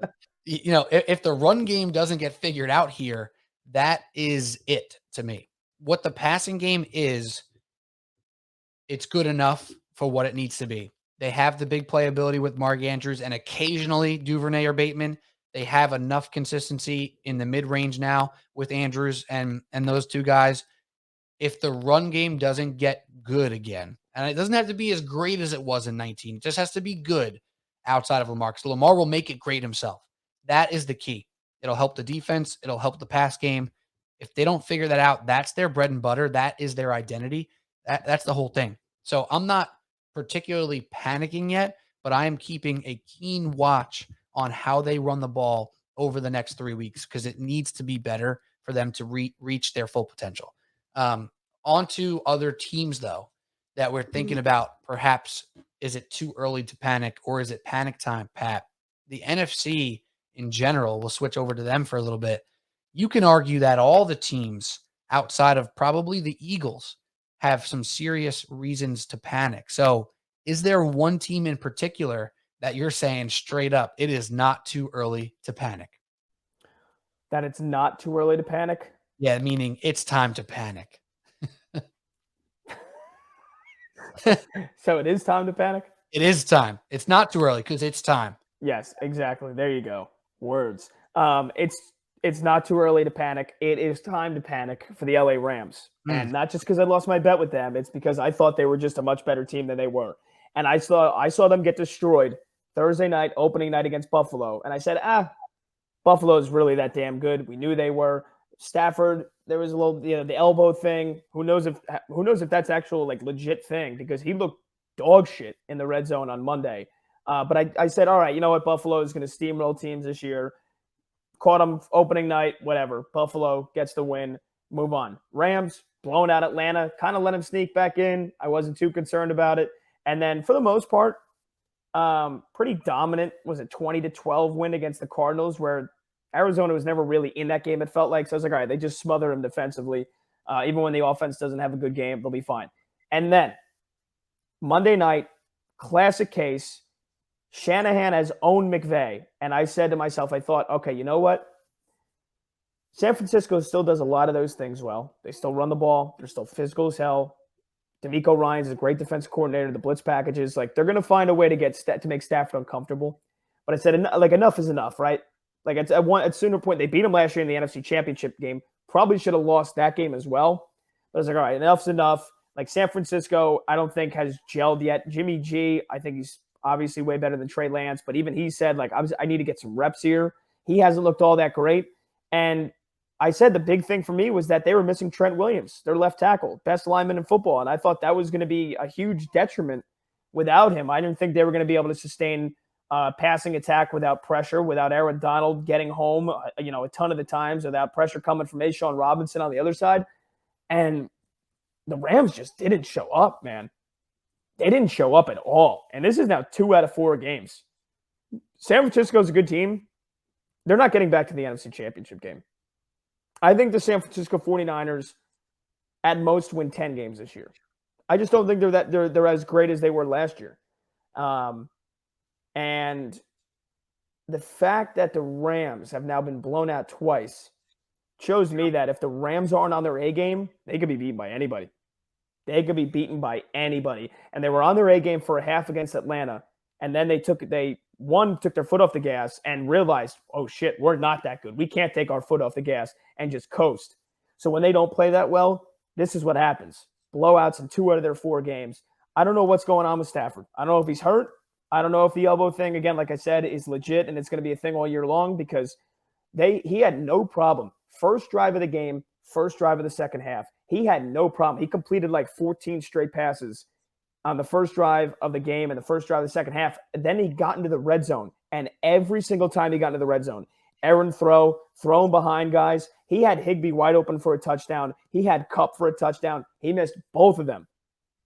you know, if the run game doesn't get figured out here, that is it to me. What the passing game is, it's good enough for what it needs to be. They have the big playability with Mark Andrews and occasionally Duvernay or Bateman. They have enough consistency in the mid-range now with Andrews and those two guys. If the run game doesn't get good again, and it doesn't have to be as great as it was in 19, it just has to be good outside of Lamar. So Lamar will make it great himself. That is the key. It'll help the defense. It'll help the pass game. If they don't figure that out, that's their bread and butter. That is their identity. That's the whole thing. So I'm not particularly panicking yet, but I am keeping a keen watch on how they run the ball over the next 3 weeks, because it needs to be better for them to reach their full potential. On to other teams, though, that we're thinking about. Perhaps, is it too early to panic, or is it panic time, Pat? The NFC in general, we'll switch over to them for a little bit. You can argue that all the teams outside of probably the Eagles have some serious reasons to panic. So is there one team in particular that you're saying straight up, it is not too early to panic? That it's not too early to panic? Yeah, meaning it's time to panic. So it is time to panic? It is time. It's not too early because it's time. Yes, exactly. There you go. Words. It's not too early to panic. It is time to panic for the LA Rams. And not just because I lost my bet with them. It's because I thought they were just a much better team than they were. And I saw them get destroyed Thursday night, opening night against Buffalo. And I said, Buffalo's really that damn good. We knew they were. Stafford, there was a little, the elbow thing. Who knows if that's actual like legit thing, because he looked dog shit in the red zone on Monday. But I said, all right, you know what? Buffalo is going to steamroll teams this year. Caught them opening night, whatever. Buffalo gets the win. Move on. Rams, blown out Atlanta. Kind of let him sneak back in. I wasn't too concerned about it. And then for the most part, pretty dominant. Was it 20-12 win against the Cardinals, where Arizona was never really in that game, it felt like. So I was like, all right, they just smother them defensively. Even when the offense doesn't have a good game, they'll be fine. And then Monday night, classic case, Shanahan has owned McVay. And I said to myself, I thought, okay, you know what? San Francisco still does a lot of those things well. They still run the ball. They're still physical as hell. DeMeco Ryans is a great defensive coordinator. The blitz packages, like, they're going to find a way to make Stafford uncomfortable. But I said, like, enough is enough, right? Like, at a sooner point, they beat him last year in the NFC Championship game. Probably should have lost that game as well. But I was like, all right, enough's enough. Like, San Francisco, I don't think has gelled yet. Jimmy G, I think he's obviously way better than Trey Lance. But even he said, like, I need to get some reps here. He hasn't looked all that great. And I said the big thing for me was that they were missing Trent Williams, their left tackle, best lineman in football. And I thought that was going to be a huge detriment without him. I didn't think they were going to be able to sustain passing attack without pressure, without Aaron Donald getting home, a ton of the times, without pressure coming from Ashawn Robinson on the other side. And the Rams just didn't show up, man. They didn't show up at all. And this is now 2 out of 4 games. San Francisco's a good team. They're not getting back to the NFC Championship game. I think the San Francisco 49ers at most win 10 games this year. I just don't think they're as great as they were last year. And the fact that the Rams have now been blown out twice shows me that if the Rams aren't on their A game, they could be beaten by anybody. They could be beaten by anybody. And they were on their A game for a half against Atlanta. And then they took their foot off the gas and realized, oh shit, we're not that good. We can't take our foot off the gas and just coast. So when they don't play that well, this is what happens. Blowouts in 2 out of their 4 games. I don't know what's going on with Stafford. I don't know if he's hurt. I don't know if the elbow thing, again, like I said, is legit and it's going to be a thing all year long because he had no problem. First drive of the game, first drive of the second half. He had no problem. He completed like 14 straight passes on the first drive of the game and the first drive of the second half. And then he got into the red zone. And every single time he got into the red zone, errant throwing behind guys. He had Higbee wide open for a touchdown. He had Kupp for a touchdown. He missed both of them.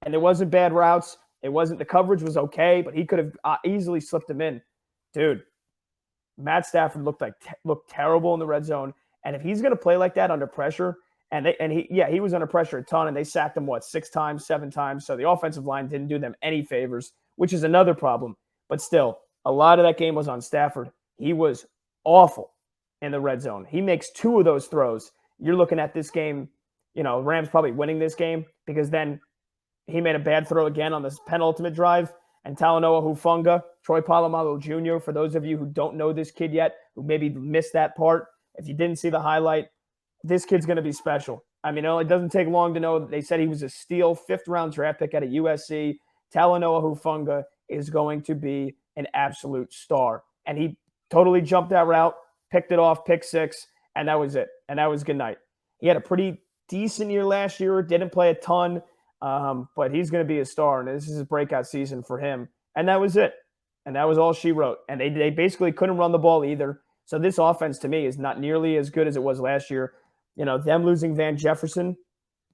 And it wasn't bad routes. The coverage was okay, but he could have easily slipped him in. Dude, Matt Stafford looked terrible in the red zone. And if he's going to play like that under pressure, he was under pressure a ton, and they sacked him, 6 times, 7 times. So the offensive line didn't do them any favors, which is another problem. But still, a lot of that game was on Stafford. He was awful in the red zone. He makes 2 of those throws. You're looking at this game, Rams probably winning this game because then he made a bad throw again on this penultimate drive. And Talanoa Hufanga, Troy Polamalu Jr., for those of you who don't know this kid yet, who maybe missed that part, if you didn't see the highlight, this kid's going to be special. I mean, it doesn't take long to know that they said he was a steal, 5th-round draft pick out of USC. Talanoa Hufanga is going to be an absolute star. And he totally jumped that route, picked it off, pick 6, and that was it. And that was good night. He had a pretty decent year last year, didn't play a ton, but he's going to be a star, and this is a breakout season for him. And that was it. And that was all she wrote. And they basically couldn't run the ball either. So this offense, to me, is not nearly as good as it was last year. Them losing Van Jefferson,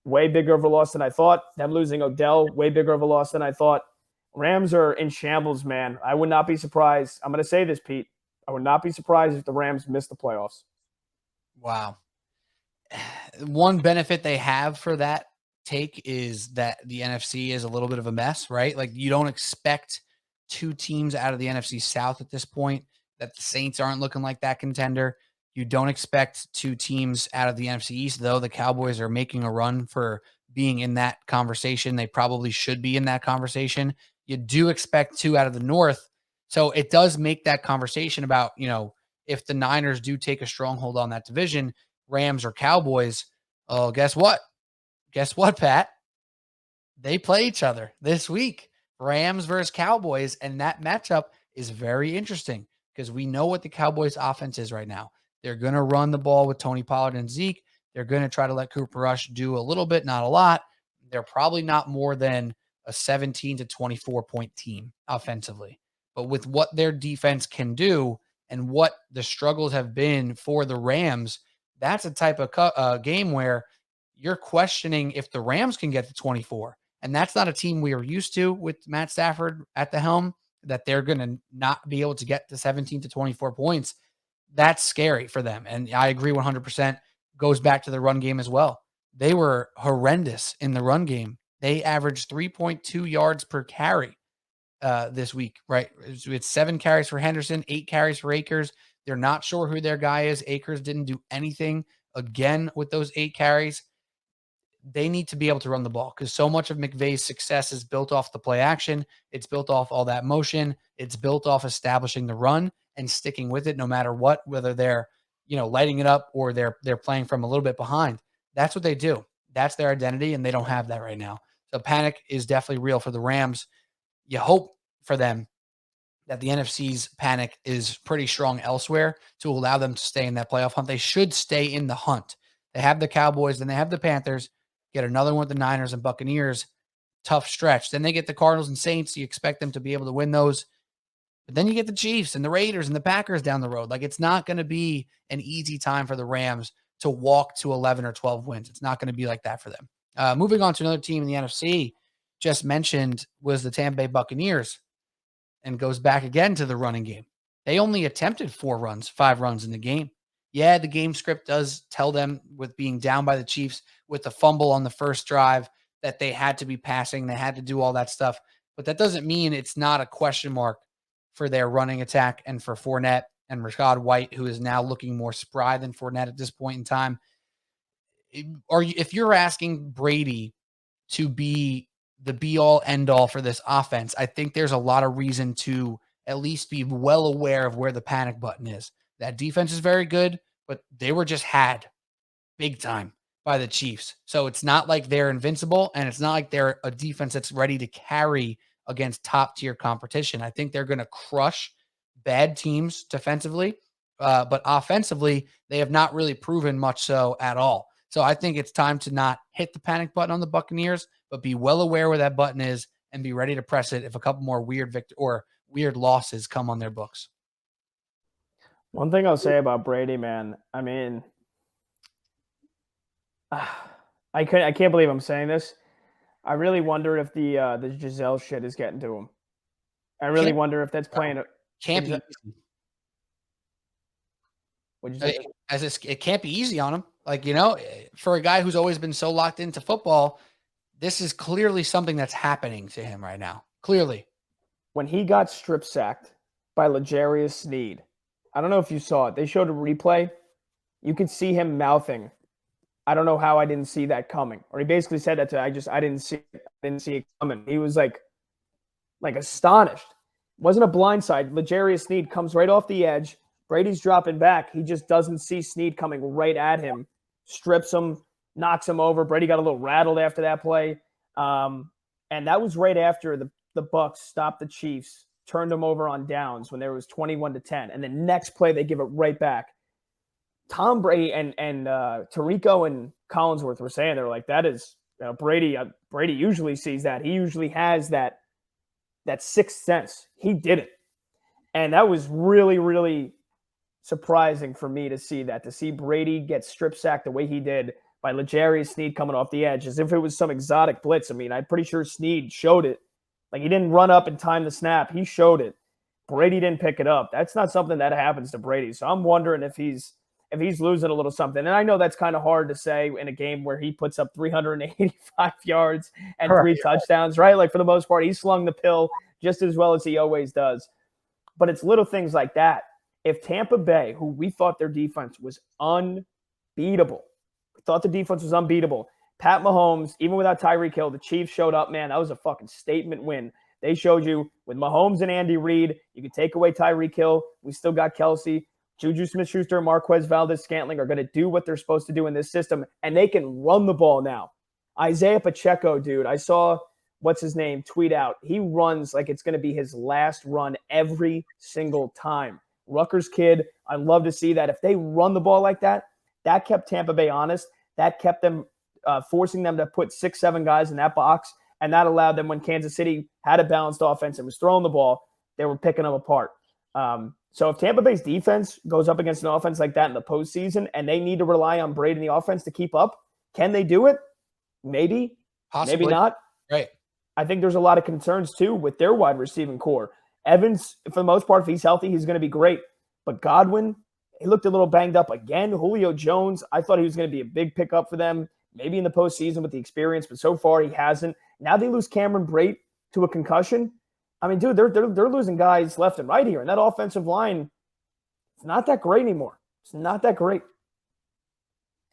way bigger of a loss than I thought. Them losing Odell, way bigger of a loss than I thought. Rams are in shambles, man. I would not be surprised. I'm going to say this, Pete. I would not be surprised if the Rams miss the playoffs. Wow. One benefit they have for that take is that the NFC is a little bit of a mess, right? Like you don't expect 2 teams out of the NFC South at this point, that the Saints aren't looking like that contender. You don't expect 2 teams out of the NFC East, though the Cowboys are making a run for being in that conversation. They probably should be in that conversation. You do expect 2 out of the North. So it does make that conversation about, if the Niners do take a stronghold on that division, Rams or Cowboys, oh, guess what? Guess what, Pat? They play each other this week. Rams versus Cowboys, and that matchup is very interesting because we know what the Cowboys offense is right now. They're going to run the ball with Tony Pollard and Zeke. They're going to try to let Cooper Rush do a little bit, not a lot. They're probably not more than a 17 to 24 point team offensively. But with what their defense can do and what the struggles have been for the Rams, that's a type of game where you're questioning if the Rams can get to 24. And that's not a team we are used to with Matt Stafford at the helm, that they're going to not be able to get to 17 to 24 points. That's scary for them. And I agree 100%. Goes back to the run game as well. They were horrendous in the run game. They averaged 3.2 yards per carry this week, right? It's 7 carries for Henderson, 8 carries for Akers. They're not sure who their guy is. Akers didn't do anything again with those 8 carries. They need to be able to run the ball because so much of McVay's success is built off the play action. It's built off all that motion. It's built off establishing the run and sticking with it no matter what, whether they're, lighting it up or they're playing from a little bit behind. That's what they do. That's their identity, and they don't have that right now. So panic is definitely real for the Rams. You hope for them that the NFC's panic is pretty strong elsewhere to allow them to stay in that playoff hunt. They should stay in the hunt. They have the Cowboys, then they have the Panthers, get another one with the Niners and Buccaneers. Tough stretch. Then they get the Cardinals and Saints. You expect them to be able to win those. But then you get the Chiefs and the Raiders and the Packers down the road. Like, it's not going to be an easy time for the Rams to walk to 11 or 12 wins. It's not going to be like that for them. Moving on to another team in the NFC, just mentioned, was the Tampa Bay Buccaneers, and goes back again to the running game. They only attempted 5 runs in the game. Yeah, the game script does tell them, with being down by the Chiefs with the fumble on the first drive, that they had to be passing. They had to do all that stuff. But that doesn't mean it's not a question mark for their running attack and for Fournette and Rashad White, who is now looking more spry than Fournette at this point in time. If you're asking Brady to be the be-all, end-all for this offense, I think there's a lot of reason to at least be well aware of where the panic button is. That defense is very good, but they were just had big time by the Chiefs. So it's not like they're invincible, and it's not like they're a defense that's ready to carry against top-tier competition. I think they're going to crush bad teams defensively, but offensively, they have not really proven much so at all. So I think it's time to not hit the panic button on the Buccaneers, but be well aware where that button is and be ready to press it if a couple more weird losses come on their books. One thing I'll say about Brady, man, I mean, I can't believe I'm saying this. I really wonder if the Giselle shit is getting to him. I really wonder if that's playing. Can't be easy. What'd you say? It can't be easy on him. Like, for a guy who's always been so locked into football, this is clearly something that's happening to him right now. Clearly. When he got strip sacked by L'Jarius Sneed, I don't know if you saw it. They showed a replay. You could see him mouthing, "I don't know how I didn't see that coming." Or he basically said that to, I didn't see it coming. He was like astonished. It wasn't a blindside. L'Jarius Sneed comes right off the edge. Brady's dropping back. He just doesn't see Sneed coming right at him. Strips him, knocks him over. Brady got a little rattled after that play. And that was right after the Bucs stopped the Chiefs, turned them over on downs when there was 21-10. And the next play, they give it right back. Tom Brady and Tirico and Collinsworth were saying, they're like, that is, Brady usually sees that. He usually has that sixth sense. He didn't. And that was really, really surprising for me to see Brady get strip sacked the way he did by L'Jarius Sneed coming off the edge, as if it was some exotic blitz. I mean, I'm pretty sure Sneed showed it. Like, he didn't run up and time the snap. He showed it. Brady didn't pick it up. That's not something that happens to Brady. So I'm wondering if he's losing a little something. And I know that's kind of hard to say in a game where he puts up 385 yards and 3 touchdowns, right? Like, for the most part, he slung the pill just as well as he always does. But it's little things like that. If Tampa Bay, who we thought their defense was unbeatable, Pat Mahomes, even without Tyreek Hill, the Chiefs showed up, man, that was a fucking statement win. They showed you with Mahomes and Andy Reid, you could take away Tyreek Hill. We still got Kelsey. Juju Smith-Schuster and Marquez Valdez-Scantling are going to do what they're supposed to do in this system, and they can run the ball now. Isaiah Pacheco, dude, I saw what's his name tweet out. He runs like it's going to be his last run every single time. Rutgers kid, I love to see that. If they run the ball like that, that kept Tampa Bay honest. That kept them forcing them to put 6-7 guys in that box, and that allowed them, when Kansas City had a balanced offense and was throwing the ball, they were picking them apart. So if Tampa Bay's defense goes up against an offense like that in the postseason and they need to rely on Brady and the offense to keep up, can they do it? Maybe. Possibly. Maybe not. Right. I think there's a lot of concerns, too, with their wide receiving core. Evans, for the most part, if he's healthy, he's going to be great. But Godwin, he looked a little banged up again. Julio Jones, I thought he was going to be a big pickup for them, maybe in the postseason with the experience, but so far he hasn't. Now they lose Cameron Brate to a concussion. I mean, dude, they're losing guys left and right here. And that offensive line, it's not that great anymore. It's not that great.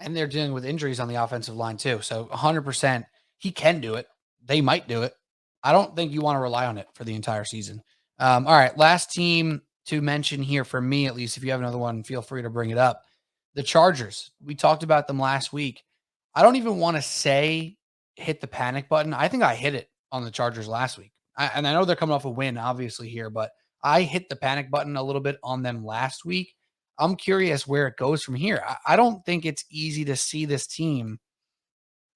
And they're dealing with injuries on the offensive line too. So 100%, he can do it. They might do it. I don't think you want to rely on it for the entire season. All right, last team to mention here for me, at least. If you have another one, feel free to bring it up. The Chargers. We talked about them last week. I don't even want to say hit the panic button. I think I hit it on the Chargers last week. And I know they're coming off a win, obviously, here, but I hit the panic button a little bit on them last week. I'm curious where it goes from here. I don't think it's easy to see this team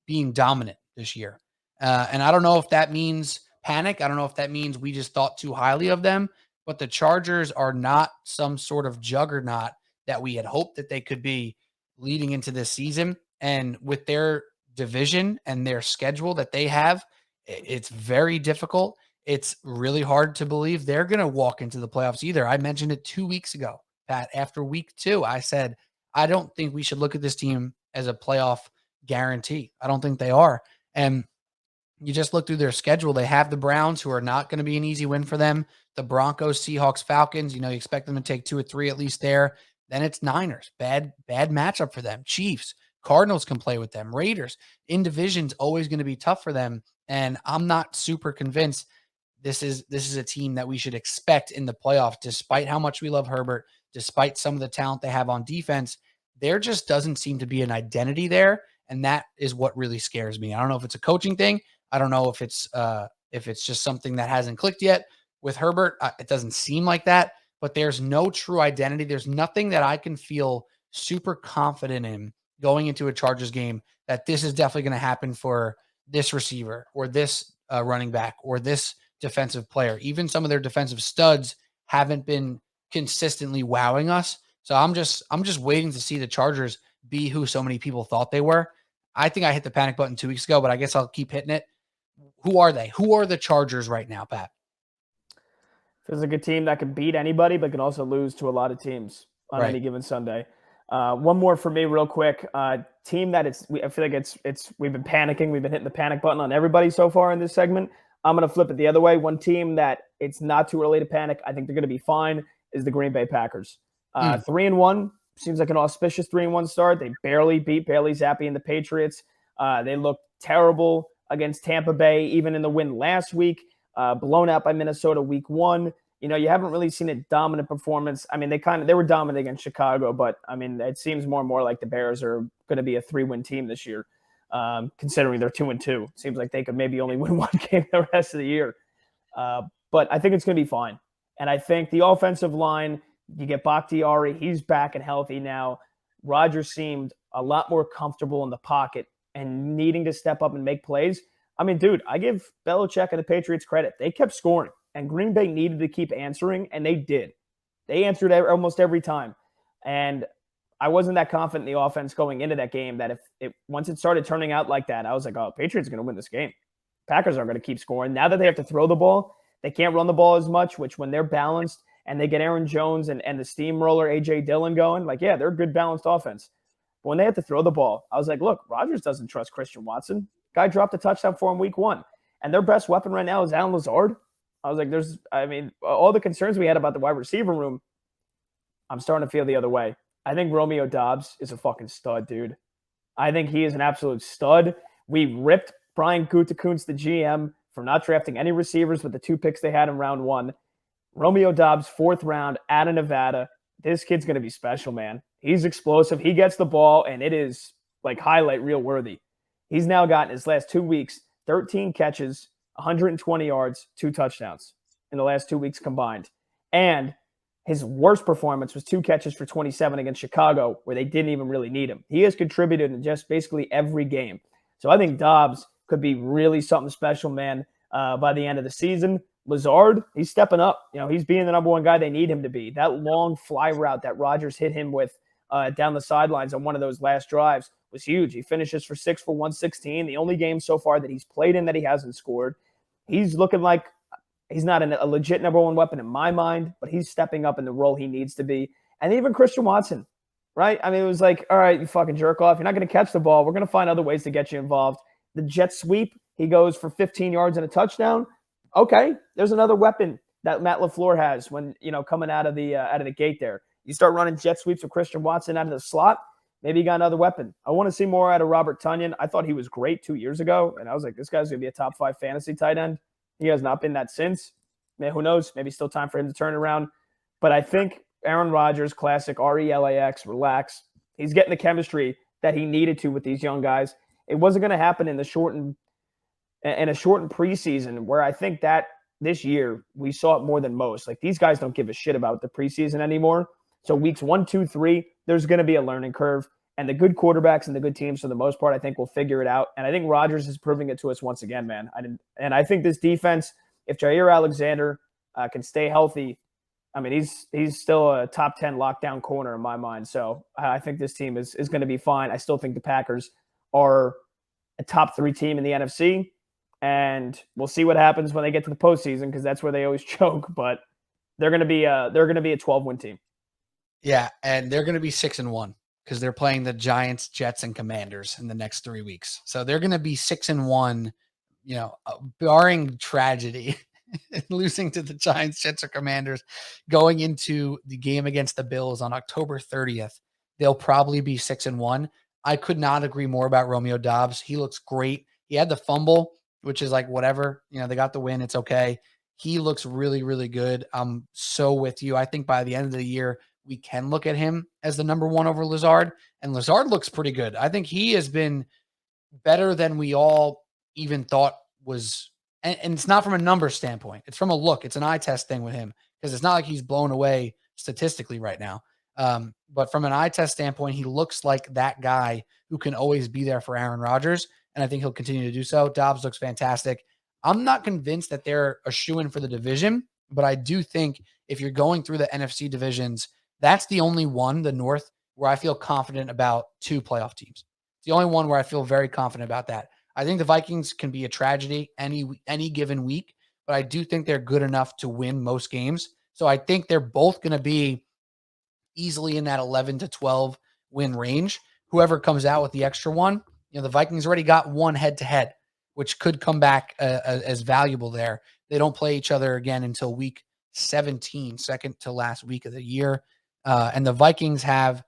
being dominant this year. And I don't know if that means panic. I don't know if that means we just thought too highly of them. but the Chargers are not some sort of juggernaut that we had hoped that they could be leading into this season. And with their division and their schedule that they have, it's very difficult. It's really hard to believe they're going to walk into the playoffs either. I mentioned it 2 weeks ago, Pat. After week 2, I said, I don't think we should look at this team as a playoff guarantee. I don't think they are. And you just look through their schedule. They have the Browns, who are not going to be an easy win for them. The Broncos, Seahawks, Falcons, you expect them to take 2 or 3 at least there. Then it's Niners. Bad matchup for them. Chiefs, Cardinals can play with them. Raiders, in division's always going to be tough for them. And I'm not super convinced this is a team that we should expect in the playoffs, despite how much we love Herbert, despite some of the talent they have on defense. There just doesn't seem to be an identity there. And that is what really scares me. I don't know if it's a coaching thing. I don't know if it's just something that hasn't clicked yet with Herbert. It doesn't seem like that, but there's no true identity. There's nothing that I can feel super confident in going into a Chargers game that this is definitely going to happen for this receiver or this running back or this defensive player. Even some of their defensive studs haven't been consistently wowing us. So I'm just waiting to see the Chargers be who so many people thought they were. I think I hit the panic button 2 weeks ago, but I guess I'll keep hitting it. Who are they? Who are the Chargers right now, Pat? Feels like a team that can beat anybody, but can also lose to a lot of teams on any given Sunday. One more for me, real quick. Team that I feel like it's we've been panicking. We've been hitting the panic button on everybody so far in this segment. I'm going to flip it the other way. One team that it's not too early to panic, I think they're going to be fine, is the Green Bay Packers. 3-1 seems like an auspicious 3-1 start. They barely beat Bailey Zappi and the Patriots. They looked terrible against Tampa Bay, even in the win last week. Blown out by Minnesota week 1. You haven't really seen a dominant performance. I mean, they were dominant against Chicago, but I mean, it seems more and more like the Bears are going to be a 3-win team this year, considering they're 2-2. Seems like they could maybe only win 1 game the rest of the year. But I think it's going to be fine. And I think the offensive line, you get Bakhtiari, he's back and healthy now. Rodgers seemed a lot more comfortable in the pocket and needing to step up and make plays. I mean, dude, I give Belichick and the Patriots credit. They kept scoring, and Green Bay needed to keep answering, and they did. They answered almost every time. And I wasn't that confident in the offense going into that game that once it started turning out like that, I was like, oh, Patriots are going to win this game. Packers are going to keep scoring. Now that they have to throw the ball, they can't run the ball as much, which when they're balanced and they get Aaron Jones and the steamroller A.J. Dillon going, they're a good balanced offense. But when they have to throw the ball, I was like, look, Rodgers doesn't trust Christian Watson. Guy dropped a touchdown for him week 1. And their best weapon right now is Allen Lazard. I was like, all the concerns we had about the wide receiver room, I'm starting to feel the other way. I think Romeo Dobbs is a fucking stud, dude. I think he is an absolute stud. We ripped Brian Gutekunst, the GM, for not drafting any receivers with the 2 picks they had in round 1. Romeo Dobbs, 4th round, out of Nevada. This kid's going to be special, man. He's explosive. He gets the ball, and it is like highlight reel worthy. He's now gotten his last 2 weeks, 13 catches, 120 yards, 2 touchdowns in the last 2 weeks combined. And his worst performance was 2 catches for 27 against Chicago, where they didn't even really need him. He has contributed in just basically every game. So I think Dobbs could be really something special, man, by the end of the season. Lazard, he's stepping up. He's being the number 1 guy they need him to be. That long fly route that Rodgers hit him with down the sidelines on one of those last drives was huge. He finishes for 6 for 116. The only game so far that he's played in that he hasn't scored. He's looking like he's not a legit number 1 weapon in my mind, but he's stepping up in the role he needs to be. And even Christian Watson, right? I mean, it was like, all right, you fucking jerk off. You're not going to catch the ball. We're going to find other ways to get you involved. The jet sweep, he goes for 15 yards and a touchdown. Okay, there's another weapon that Matt LaFleur has when, coming out of the gate there. You start running jet sweeps with Christian Watson out of the slot, maybe you got another weapon. I want to see more out of Robert Tonyan. I thought he was great 2 years ago, and I was like, this guy's going to be a top 5 fantasy tight end. He has not been that since. Man, who knows? Maybe still time for him to turn around. But I think Aaron Rodgers, classic RELAX, relax. He's getting the chemistry that he needed to with these young guys. It wasn't going to happen in a shortened preseason, where I think that this year we saw it more than most. Like, these guys don't give a shit about the preseason anymore. So weeks 1, 2, 3, there's going to be a learning curve. And the good quarterbacks and the good teams, for the most part, I think will figure it out. And I think Rodgers is proving it to us once again, man. I think this defense, if Jair Alexander can stay healthy, I mean, he's still a top 10 lockdown corner in my mind. So I think this team is going to be fine. I still think the Packers are a top 3 team in the NFC, and we'll see what happens when they get to the postseason because that's where they always choke. But they're going to be a 12-win team. Yeah, and they're going to be 6-1 because they're playing the Giants, Jets, and Commanders in the next 3 weeks. So they're going to be 6-1, barring tragedy, losing to the Giants, Jets, or Commanders, going into the game against the Bills on October 30th. They'll probably be 6-1. I could not agree more about Romeo Dobbs. He looks great. He had the fumble, which is like whatever. They got the win. It's okay. He looks really, really good. I'm so with you. I think by the end of the year, we can look at him as the number 1 over Lazard, and Lazard looks pretty good. I think he has been better than we all even thought was, and it's not from a number standpoint. It's from a look. It's an eye test thing with him because it's not like he's blown away statistically right now. But from an eye test standpoint, he looks like that guy who can always be there for Aaron Rodgers, and I think he'll continue to do so. Dobbs looks fantastic. I'm not convinced that they're a shoo-in for the division, but I do think if you're going through the NFC divisions, that's the only one, the North, where I feel confident about 2 playoff teams. It's the only one where I feel very confident about that. I think the Vikings can be a tragedy any given week, but I do think they're good enough to win most games. So I think they're both going to be easily in that 11 to 12 win range. Whoever comes out with the extra one, the Vikings already got one head-to-head, which could come back as valuable there. They don't play each other again until week 17, second to last week of the year. And the Vikings have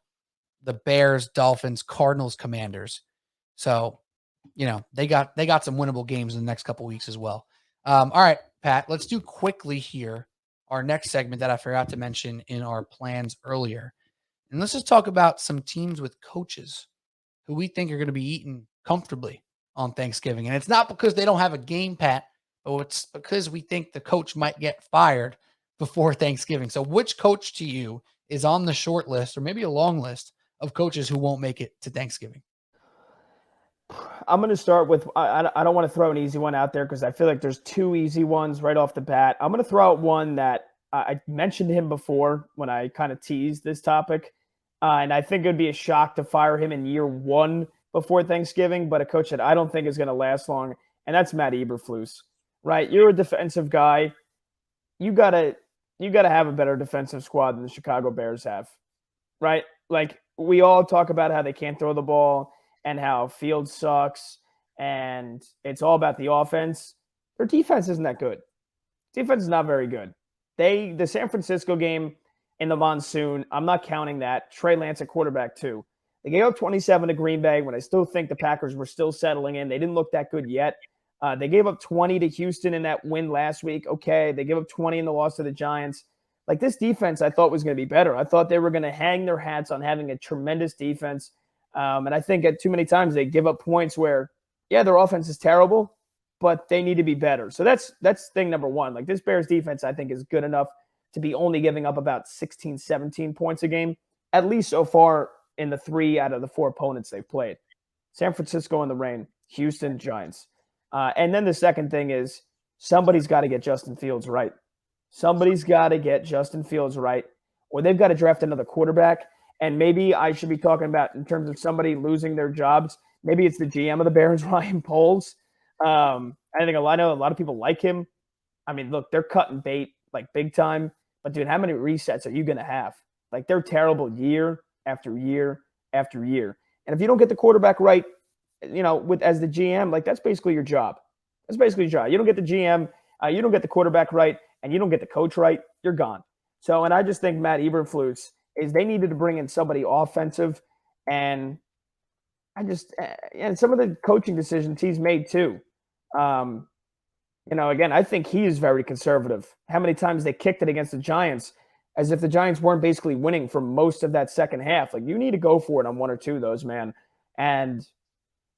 the Bears, Dolphins, Cardinals, Commanders. So, they got some winnable games in the next couple weeks as well. All right, Pat, let's do quickly here our next segment that I forgot to mention in our plans earlier. And let's just talk about some teams with coaches who we think are going to be eating comfortably on Thanksgiving. And it's not because they don't have a game, Pat, but it's because we think the coach might get fired before Thanksgiving. So which coach to you is on the short list or maybe a long list of coaches who won't make it to Thanksgiving? I'm going to start with, I don't want to throw an easy one out there because I feel like there's 2 easy ones right off the bat. I'm going to throw out one that I mentioned him before when I kind of teased this topic. And I think it would be a shock to fire him in year 1 before Thanksgiving, but a coach that I don't think is going to last long. And that's Matt Eberflus, right? You're a defensive guy. You gotta have a better defensive squad than the Chicago Bears have, right? Like we all talk about how they can't throw the ball and how Fields sucks and it's all about the offense. Their defense isn't that good. Defense is not very good. The San Francisco game in the monsoon, I'm not counting that. Trey Lance at quarterback too. They gave up 27 to Green Bay when I still think the Packers were still settling in. They didn't look that good yet. They gave up 20 to Houston in that win last week. Okay, they gave up 20 in the loss to the Giants. Like this defense I thought was going to be better. I thought they were going to hang their hats on having a tremendous defense. And I think at too many times they give up points where, yeah, their offense is terrible, but they need to be better. So that's thing number 1. Like this Bears defense I think is good enough to be only giving up about 16, 17 points a game, at least so far in the 3 out of the 4 opponents they've played. San Francisco in the rain, Houston, Giants. And then the second thing is somebody's got to get Justin Fields right. Somebody's got to get Justin Fields right, or they've got to draft another quarterback. And maybe I should be talking about in terms of somebody losing their jobs. Maybe it's the GM of the Bears, Ryan Poles. I know a lot of people like him. I mean, look, they're cutting bait like big time. But dude, how many resets are you going to have? Like they're terrible year after year after year. And if you don't get the quarterback right, as the GM, like that's basically your job. That's basically your job. You don't get the GM, you don't get the quarterback right, and you don't get the coach right, you're gone. So, and I just think Matt Eberflus is they needed to bring in somebody offensive, and and some of the coaching decisions he's made too. Again, I think he is very conservative. How many times they kicked it against the Giants as if the Giants weren't basically winning for most of that second half. Like you need to go for it on 1 or 2 of those, man. And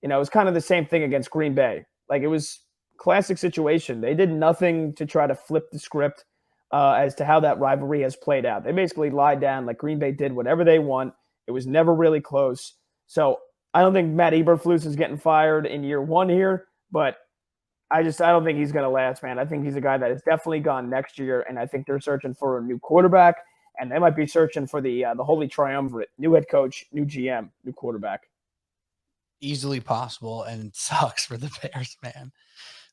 it was kind of the same thing against Green Bay. Like it was classic situation. They did nothing to try to flip the script as to how that rivalry has played out. They basically lied down like Green Bay did whatever they want. It was never really close. So I don't think Matt Eberflus is getting fired in year 1 here, but I don't think he's going to last, man. I think he's a guy that is definitely gone next year, and I think they're searching for a new quarterback, and they might be searching for the holy triumvirate: new head coach, new GM, new quarterback. Easily possible, and it sucks for the Bears, man.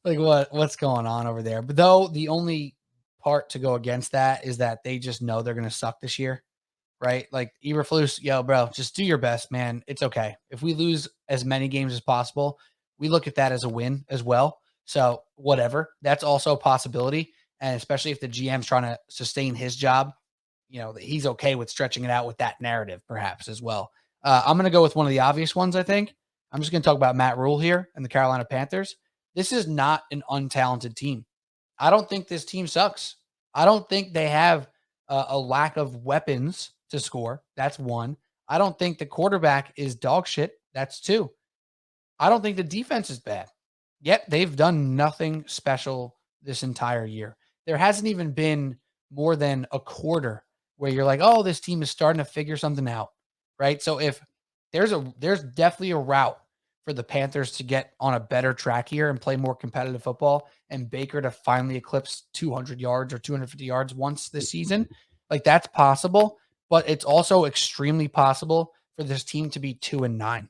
Like what's going on over there? But though the only part to go against that is that they just know they're going to suck this year, right? Like Eberflus, yo, bro, just do your best, man. It's okay. If we lose as many games as possible, we look at that as a win as well. So whatever, that's also a possibility. And especially if the GM's trying to sustain his job, he's okay with stretching it out with that narrative perhaps as well. I'm going to go with one of the obvious ones, I think. I'm just going to talk about Matt Rule here and the Carolina Panthers. This is not an untalented team. I don't think this team sucks. I don't think they have a lack of weapons to score. That's one. I don't think the quarterback is dog shit. That's two. I don't think the defense is bad. Yet they've done nothing special this entire year. There hasn't even been more than a quarter where you're like, oh, this team is starting to figure something out, right? So if there's definitely a route for the Panthers to get on a better track here and play more competitive football, and Baker to finally eclipse 200 yards or 250 yards once this season, like that's possible, but it's also extremely possible for this team to be 2-9.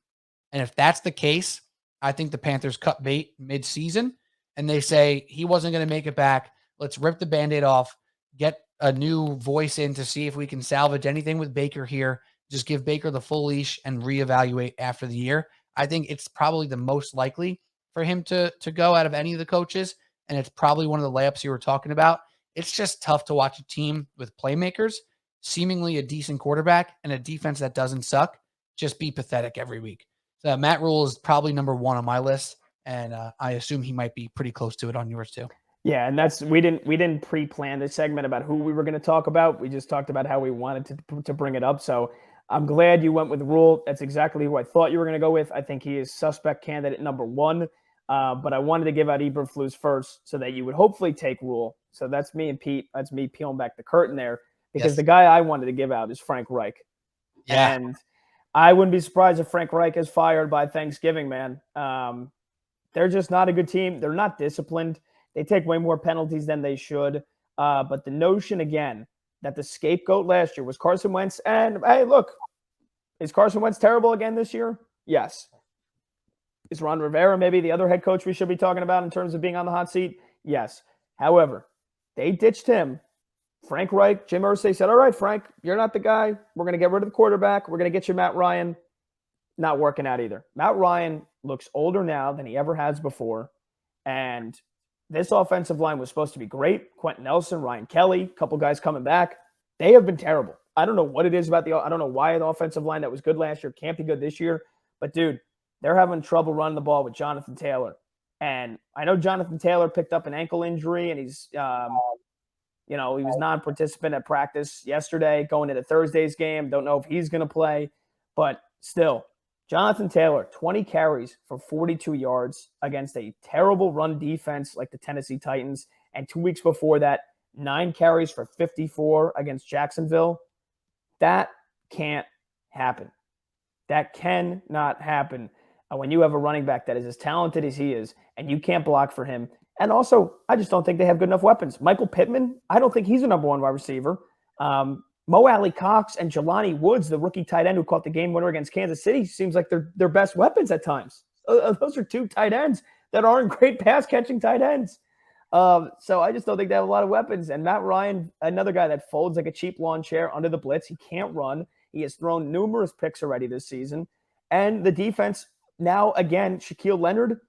And if that's the case, I think the Panthers cut bait mid-season and they say he wasn't going to make it back. Let's rip the Band-Aid off, get a new voice in to see if we can salvage anything with Baker here. Just give Baker the full leash and reevaluate after the year. I think it's probably the most likely for him to go out of any of the coaches, and it's probably one of the layups you were talking about. It's just tough to watch a team with playmakers, seemingly a decent quarterback, and a defense that doesn't suck, just be pathetic every week. So Matt Rule is probably number one on my list, and I assume he might be pretty close to it on yours too. Yeah, and that's we didn't pre-plan this segment about who we were going to talk about. We just talked about how we wanted to bring it up. So I'm glad you went with Rule. That's exactly who I thought you were going to go with. I think he is suspect candidate number one. But I wanted to give out Eberflus first so that you would hopefully take Rule. So that's me and Pete. That's me peeling back the curtain there, because the guy I wanted to give out is Frank Reich. Yeah. And I wouldn't be surprised if Frank Reich is fired by Thanksgiving, man. They're just not a good team. They're not disciplined. They take way more penalties than they should. But the notion, again, that the scapegoat last year was Carson Wentz. And, hey, look, is Carson Wentz terrible again this year? Yes. Is Ron Rivera maybe the other head coach we should be talking about in terms of being on the hot seat? Yes. However, they ditched him. Frank Reich, Jim Irsay said, all right, Frank, you're not the guy. We're going to get rid of the quarterback. We're going to get you Matt Ryan. Not working out either. Matt Ryan looks older now than he ever has before. And this offensive line was supposed to be great. Quentin Nelson, Ryan Kelly, a couple guys coming back. They have been terrible. I don't know what it is about I don't know why the offensive line that was good last year can't be good this year. But, dude, they're having trouble running the ball with Jonathan Taylor. And I know Jonathan Taylor picked up an ankle injury, and he's he was non-participant at practice yesterday going into Thursday's game. Don't know if he's going to play. But still, Jonathan Taylor, 20 carries for 42 yards against a terrible run defense like the Tennessee Titans. And 2 weeks before that, 9 carries for 54 against Jacksonville. That can't happen. That cannot happen when you have a running back that is as talented as he is, and you can't block for him. And also, I just don't think they have good enough weapons. Michael Pittman, I don't think he's a number one wide receiver. Mo Alley Cox and Jelani Woods, the rookie tight end who caught the game winner against Kansas City, seems like they're their best weapons at times. Those are 2 tight ends that aren't great pass-catching tight ends. So I just don't think they have a lot of weapons. And Matt Ryan, another guy that folds like a cheap lawn chair under the blitz. He can't run. He has thrown numerous picks already this season. And the defense, now again, Shaquille Leonard,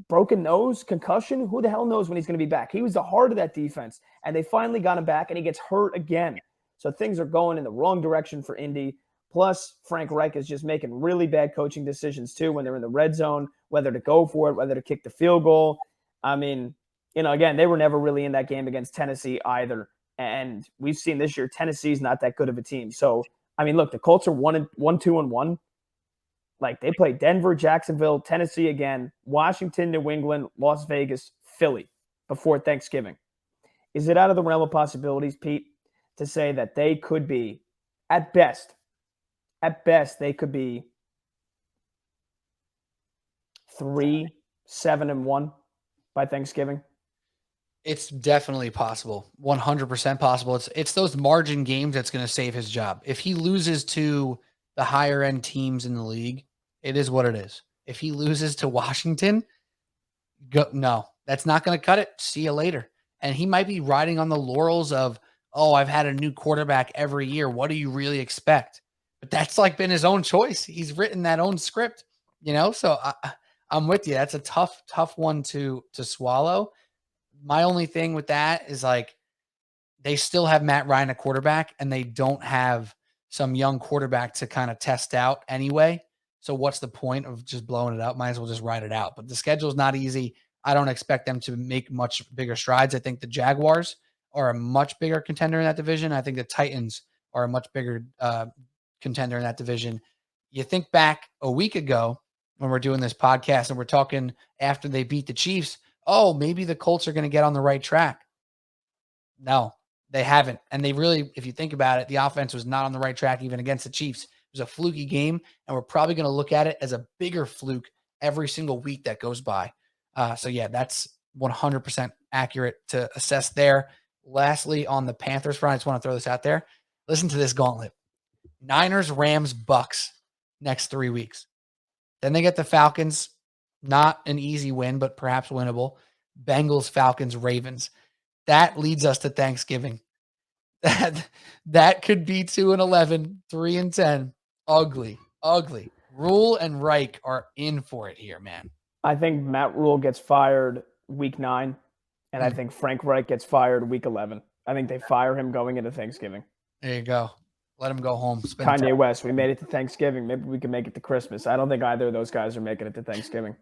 broken nose, concussion. Who the hell knows when he's going to be back? He was the heart of that defense. And they finally got him back, and he gets hurt again. So things are going in the wrong direction for Indy. Plus, Frank Reich is just making really bad coaching decisions, too, when they're in the red zone, whether to go for it, whether to kick the field goal. I mean, again, they were never really in that game against Tennessee either. And we've seen this year, Tennessee's not that good of a team. So, I mean, look, the Colts are 1-2-1. Like, they play Denver, Jacksonville, Tennessee again, Washington, New England, Las Vegas, Philly before Thanksgiving. Is it out of the realm of possibilities, Pete, to say that they could be, at best, they could be 3-7-1? by Thanksgiving? It's definitely possible. 100% possible. It's those margin games that's going to save his job. If he loses to the higher end teams in the league, it is what it is. If he loses to Washington, no, that's not going to cut it. See you later. And he might be riding on the laurels of, oh, I've had a new quarterback every year. What do you really expect? But that's like been his own choice. He's written that own script, So I'm with you. That's a tough one to swallow. My only thing with that is like they still have Matt Ryan a quarterback and they don't have some young quarterback to kind of test out anyway. So what's the point of just blowing it up? Might as well just ride it out. But the schedule is not easy. I don't expect them to make much bigger strides. I think the Jaguars are a much bigger contender in that division. I think the Titans are a much bigger contender in that division. You think back a week ago when we're doing this podcast and we're talking after they beat the Chiefs, oh, maybe the Colts are going to get on the right track. No, they haven't. And they really, if you think about it, the offense was not on the right track even against the Chiefs. It was a fluky game, and we're probably going to look at it as a bigger fluke every single week that goes by. So, yeah, that's 100% accurate to assess there. Lastly, on the Panthers front, I just want to throw this out there. Listen to this gauntlet. Niners, Rams, Bucks next 3 weeks. Then they get the Falcons. Not an easy win, but perhaps winnable. Bengals, Falcons, Ravens. That leads us to Thanksgiving. That could be 2-11, 3-10. Ugly. Rule and Reich are in for it here, man. I think Matt Rule gets fired week 9, and I think Frank Reich gets fired week 11. I think they fire him going into Thanksgiving. There you go. Let him go home. Kanye West, we made it to Thanksgiving. Maybe we can make it to Christmas. I don't think either of those guys are making it to Thanksgiving.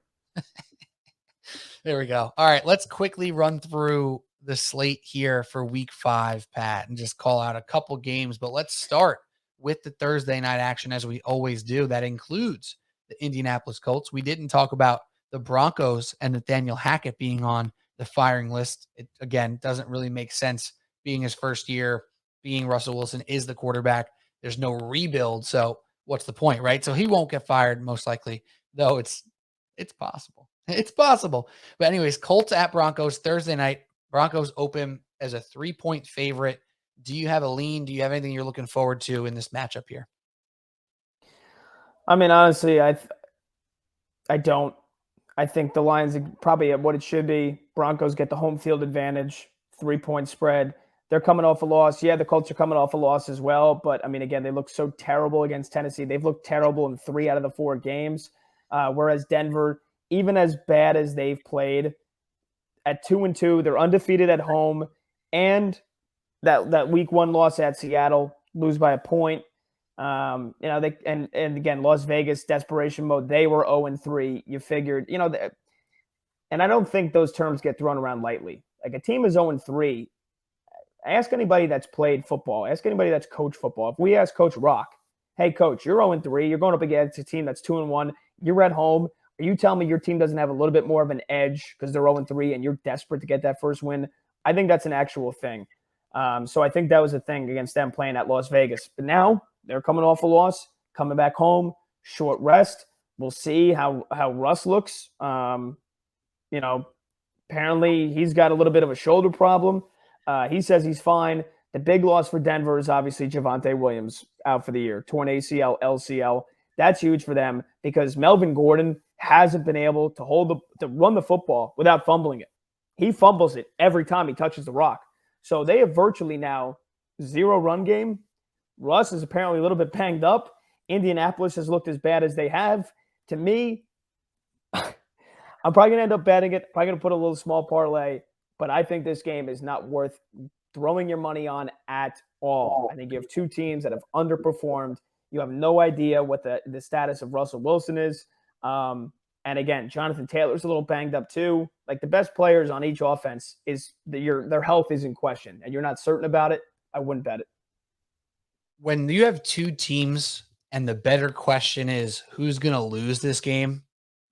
There we go. All right, let's quickly run through the slate here for week 5, Pat, and just call out a couple games. But let's start with the Thursday night action as we always do. That includes the Indianapolis Colts. We didn't talk about the Broncos and Nathaniel Hackett being on the firing list. It, again, doesn't really make sense being his first year, being Russell Wilson is the quarterback. There's no rebuild. So what's the point, right? So he won't get fired most likely, though it's possible. It's possible. But anyways, Colts at Broncos Thursday night. Broncos open as a 3-point favorite. Do you have a lean? Do you have anything you're looking forward to in this matchup here? I mean, honestly, I don't. I think the line's probably at what it should be. Broncos get the home field advantage, 3-point spread. They're coming off a loss. Yeah, the Colts are coming off a loss as well. But, I mean, again, they look so terrible against Tennessee. They've looked terrible in 3 out of the 4 games. Whereas Denver, even as bad as they've played, at 2-2, they're undefeated at home. And that week 1 loss at Seattle, lose by a point. And again, Las Vegas, desperation mode. They were 0-3. You figured, and I don't think those terms get thrown around lightly. Like a team is 0-3. Ask anybody that's played football. Ask anybody that's coached football. If we ask Coach Rock, hey, Coach, you're 0-3. You're going up against a team that's 2-1. You're at home. Are you telling me your team doesn't have a little bit more of an edge because they're 0-3 and you're desperate to get that first win? I think that's an actual thing. So I think that was a thing against them playing at Las Vegas. But now they're coming off a loss, coming back home, short rest. We'll see how Russ looks. Apparently he's got a little bit of a shoulder problem. He says he's fine. The big loss for Denver is obviously Javonte Williams out for the year, torn ACL, LCL. That's huge for them because Melvin Gordon hasn't been able to run the football without fumbling it. He fumbles it every time he touches the rock. So they have virtually now 0 run game. Russ is apparently a little bit banged up. Indianapolis has looked as bad as they have. To me, I'm probably going to end up betting it. Probably going to put a little small parlay. But I think this game is not worth throwing your money on at all. I think you have 2 teams that have underperformed. You have no idea what the status of Russell Wilson is. And again, Jonathan Taylor's a little banged up too. Like the best players on each offense their health is in question and you're not certain about it. I wouldn't bet it. When you have 2 teams and the better question is who's going to lose this game,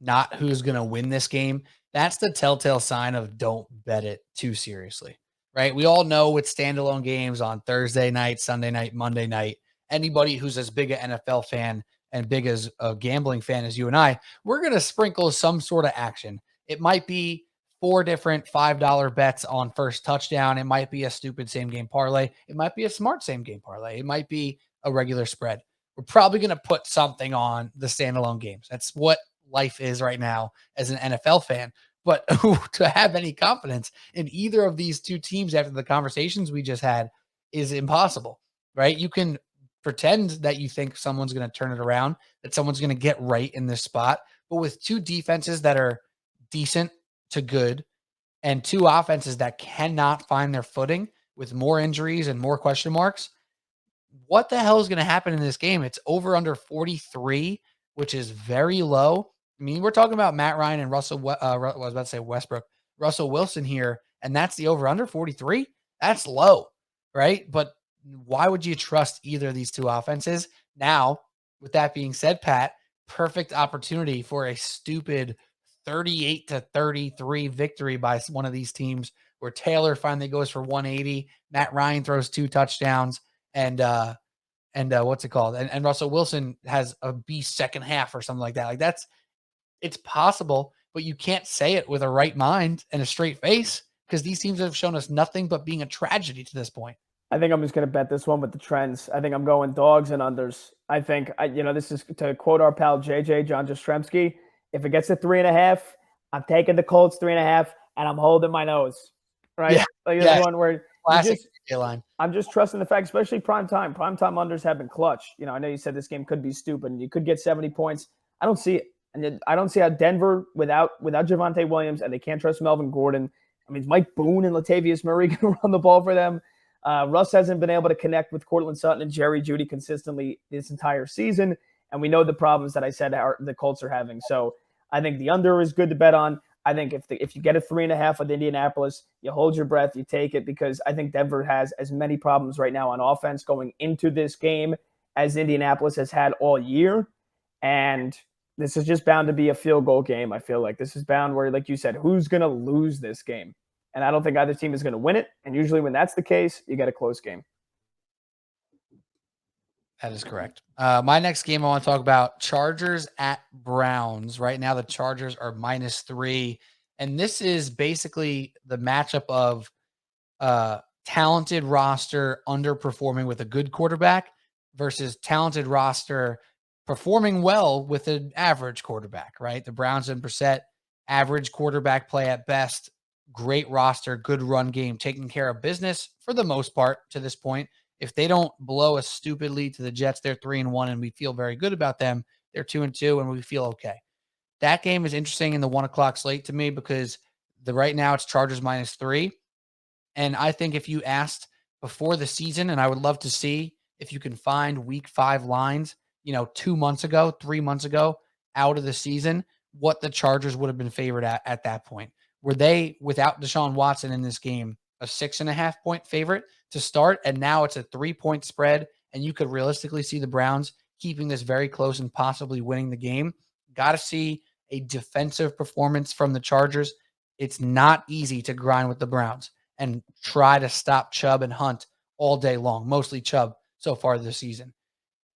not who's going to win this game, that's the telltale sign of don't bet it too seriously, right? We all know with standalone games on Thursday night, Sunday night, Monday night, anybody who's as big an NFL fan and big as a gambling fan as you and I, we're going to sprinkle some sort of action. It might be 4 different $5 bets on first touchdown. It might be a stupid same game parlay. It might be a smart same game parlay. It might be a regular spread. We're probably going to put something on the standalone games. That's what life is right now as an NFL fan. But to have any confidence in either of these two teams after the conversations we just had is impossible, right? You can pretend that you think someone's going to turn it around, that someone's going to get right in this spot. But with two defenses that are decent to good and two offenses that cannot find their footing with more injuries and more question marks, what the hell is going to happen in this game? It's over under 43, which is very low. I mean, we're talking about Matt Ryan and I was about to say Westbrook, Russell Wilson here, and that's the over under 43. That's low, right? But why would you trust either of these two offenses? Now, with that being said, Pat, perfect opportunity for a stupid 38-33 victory by one of these teams where Taylor finally goes for 180. Matt Ryan throws 2 touchdowns and what's it called? And Russell Wilson has a beast second half or something like that. Like it's possible, but you can't say it with a right mind and a straight face because these teams have shown us nothing but being a tragedy to this point. I think I'm just going to bet this one with the trends. I think I'm going dogs and unders. I think, this is to quote our pal JJ, John Jastrzemski. If it gets to 3.5, I'm taking the Colts 3.5 and I'm holding my nose. Right? Yeah. Like this one where classic line. I'm just trusting the fact, especially prime time. Prime time unders have been clutch. I know you said this game could be stupid and you could get 70 points. I don't see it. And I don't see how Denver without Javonte Williams and they can't trust Melvin Gordon. I mean, is Mike Boone and Latavius Murray going to run the ball for them? Russ hasn't been able to connect with Cortland Sutton and Jerry Jeudy consistently this entire season. And we know the problems that I said the Colts are having. So I think the under is good to bet on. I think if you get a 3.5 with Indianapolis, you hold your breath, you take it, because I think Denver has as many problems right now on offense going into this game as Indianapolis has had all year. And this is just bound to be a field goal game. I feel like this is bound where, like you said, who's going to lose this game? And I don't think either team is going to win it. And usually when that's the case, you get a close game. That is correct. My next game I want to talk about, Chargers at Browns. Right now, the Chargers are -3. And this is basically the matchup of talented roster underperforming with a good quarterback versus talented roster performing well with an average quarterback, right? The Browns and Brissett, average quarterback play at best, great roster, good run game, taking care of business for the most part to this point. If they don't blow a stupid lead to the Jets, they're 3-1, and we feel very good about them. They're 2-2, and we feel okay. That game is interesting in the 1:00 slate to me because right now it's Chargers -3. And I think if you asked before the season, and I would love to see if you can find week 5 lines, 2 months ago, 3 months ago, out of the season, what the Chargers would have been favored at that point. Were they, without Deshaun Watson in this game, a 6.5 point favorite to start? And now it's a 3-point spread, and you could realistically see the Browns keeping this very close and possibly winning the game. Got to see a defensive performance from the Chargers. It's not easy to grind with the Browns and try to stop Chubb and Hunt all day long, mostly Chubb so far this season.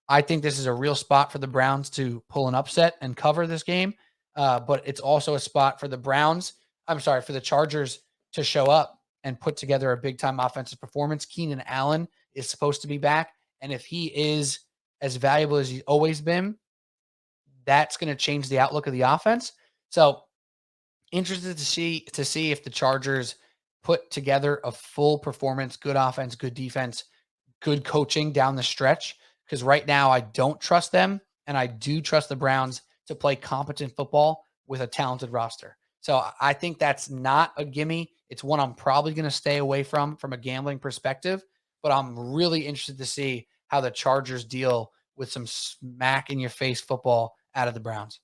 I think this is a real spot for the Browns to pull an upset and cover this game. But it's also a spot for for the Chargers to show up and put together a big-time offensive performance. Keenan Allen is supposed to be back, and if he is as valuable as he's always been, that's going to change the outlook of the offense. So interested to see if the Chargers put together a full performance, good offense, good defense, good coaching down the stretch, because right now I don't trust them, and I do trust the Browns to play competent football with a talented roster. So I think that's not a gimme. It's one I'm probably going to stay away from a gambling perspective, but I'm really interested to see how the Chargers deal with some smack-in-your-face football out of the Browns.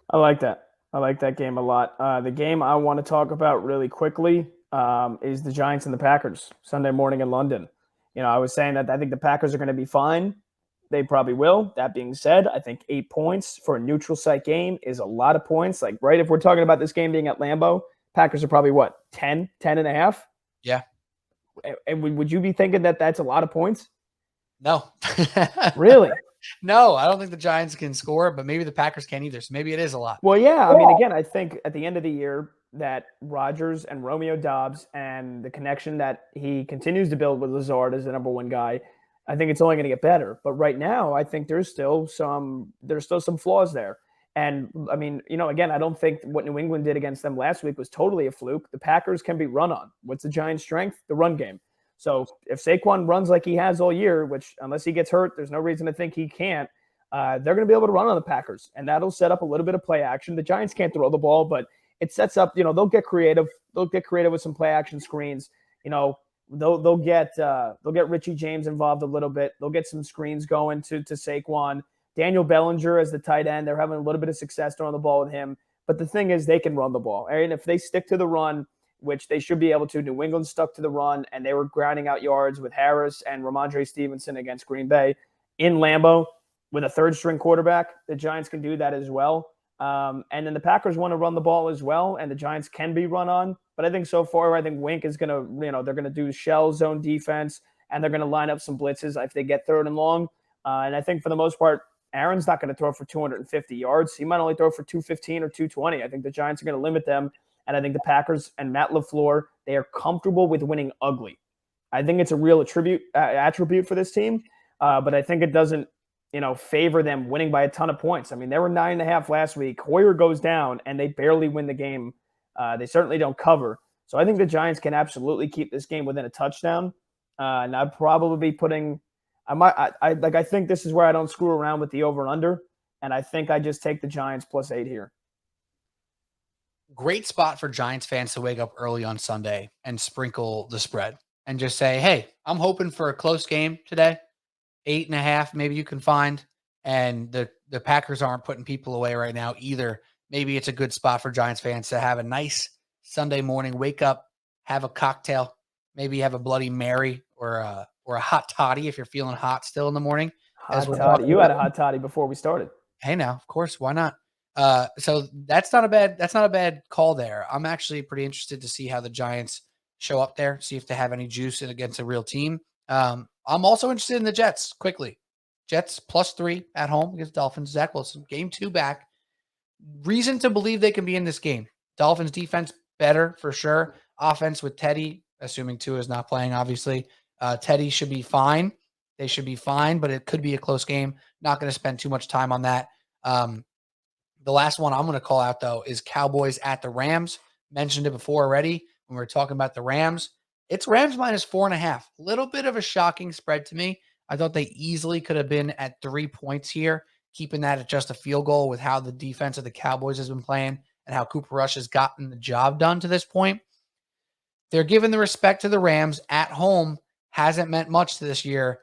I like that. I like that game a lot. The game I want to talk about really quickly is the Giants and the Packers, Sunday morning in London. I was saying that I think the Packers are going to be fine. They probably will. That being said, I think 8 points for a neutral site game is a lot of points. Like, right, if we're talking about this game being at Lambeau, Packers are probably, 10.5? Yeah. And would you be thinking that that's a lot of points? No. Really? No, I don't think the Giants can score, but maybe the Packers can't either. So maybe it is a lot. Well, yeah. I mean, again, I think at the end of the year that Rodgers and Romeo Dobbs and the connection that he continues to build with Lazard as the number one guy, I think it's only going to get better. But right now, I think there's still some flaws there. And I mean, again, I don't think what New England did against them last week was totally a fluke. The Packers can be run on. What's the Giants' strength? The run game. So if Saquon runs like he has all year, which unless he gets hurt, there's no reason to think he can't, they're going to be able to run on the Packers, and that'll set up a little bit of play action. The Giants can't throw the ball, but it sets up, they'll get creative. They'll get creative with some play action screens. They'll get Richie James involved a little bit. They'll get some screens going to Saquon. Daniel Bellinger as the tight end, they're having a little bit of success throwing the ball with him. But the thing is, they can run the ball. And if they stick to the run, which they should be able to, New England stuck to the run, and they were grinding out yards with Harris and Ramondre Stevenson against Green Bay in Lambeau with a third-string quarterback. The Giants can do that as well. And then the Packers want to run the ball as well, and the Giants can be run on. But I think so far, I think Wink is going to, they're going to do shell zone defense, and they're going to line up some blitzes if they get third and long. And I think for the most part, Aaron's not going to throw for 250 yards. He might only throw for 215 or 220. I think the Giants are going to limit them. And I think the Packers and Matt LaFleur, they are comfortable with winning ugly. I think it's a real attribute for this team. But I think it doesn't, favor them winning by a ton of points. I mean, they were 9.5 last week. Hoyer goes down, and they barely win the game. They certainly don't cover. So I think the Giants can absolutely keep this game within a touchdown. And I'd probably be putting – I think this is where I don't screw around with the over and under. And I think I just take the Giants +8 here. Great spot for Giants fans to wake up early on Sunday and sprinkle the spread and just say, hey, I'm hoping for a close game today. 8.5, maybe you can find. And the Packers aren't putting people away right now either. Maybe it's a good spot for Giants fans to have a nice Sunday morning, wake up, have a cocktail, maybe have a Bloody Mary or a hot toddy if you're feeling hot still in the morning. Hot toddy. You had a hot toddy before we started. Hey, now, of course, why not? So that's not a bad call there. I'm actually pretty interested to see how the Giants show up there, see if they have any juice against a real team. I'm also interested in the Jets quickly. Jets +3 at home against Dolphins. Zach Wilson, game 2 back. Reason to believe they can be in this game. Dolphins defense better for sure. Offense with Teddy, assuming Tua is not playing, obviously. Teddy should be fine. They should be fine, but it could be a close game. Not going to spend too much time on that. The last one I'm going to call out, though, is Cowboys at the Rams. Mentioned it before already when we were talking about the Rams. It's Rams -4.5. A little bit of a shocking spread to me. I thought they easily could have been at 3 points here, keeping that at just a field goal with how the defense of the Cowboys has been playing and how Cooper Rush has gotten the job done to this point. They're giving the respect to the Rams at home. Hasn't meant much this year.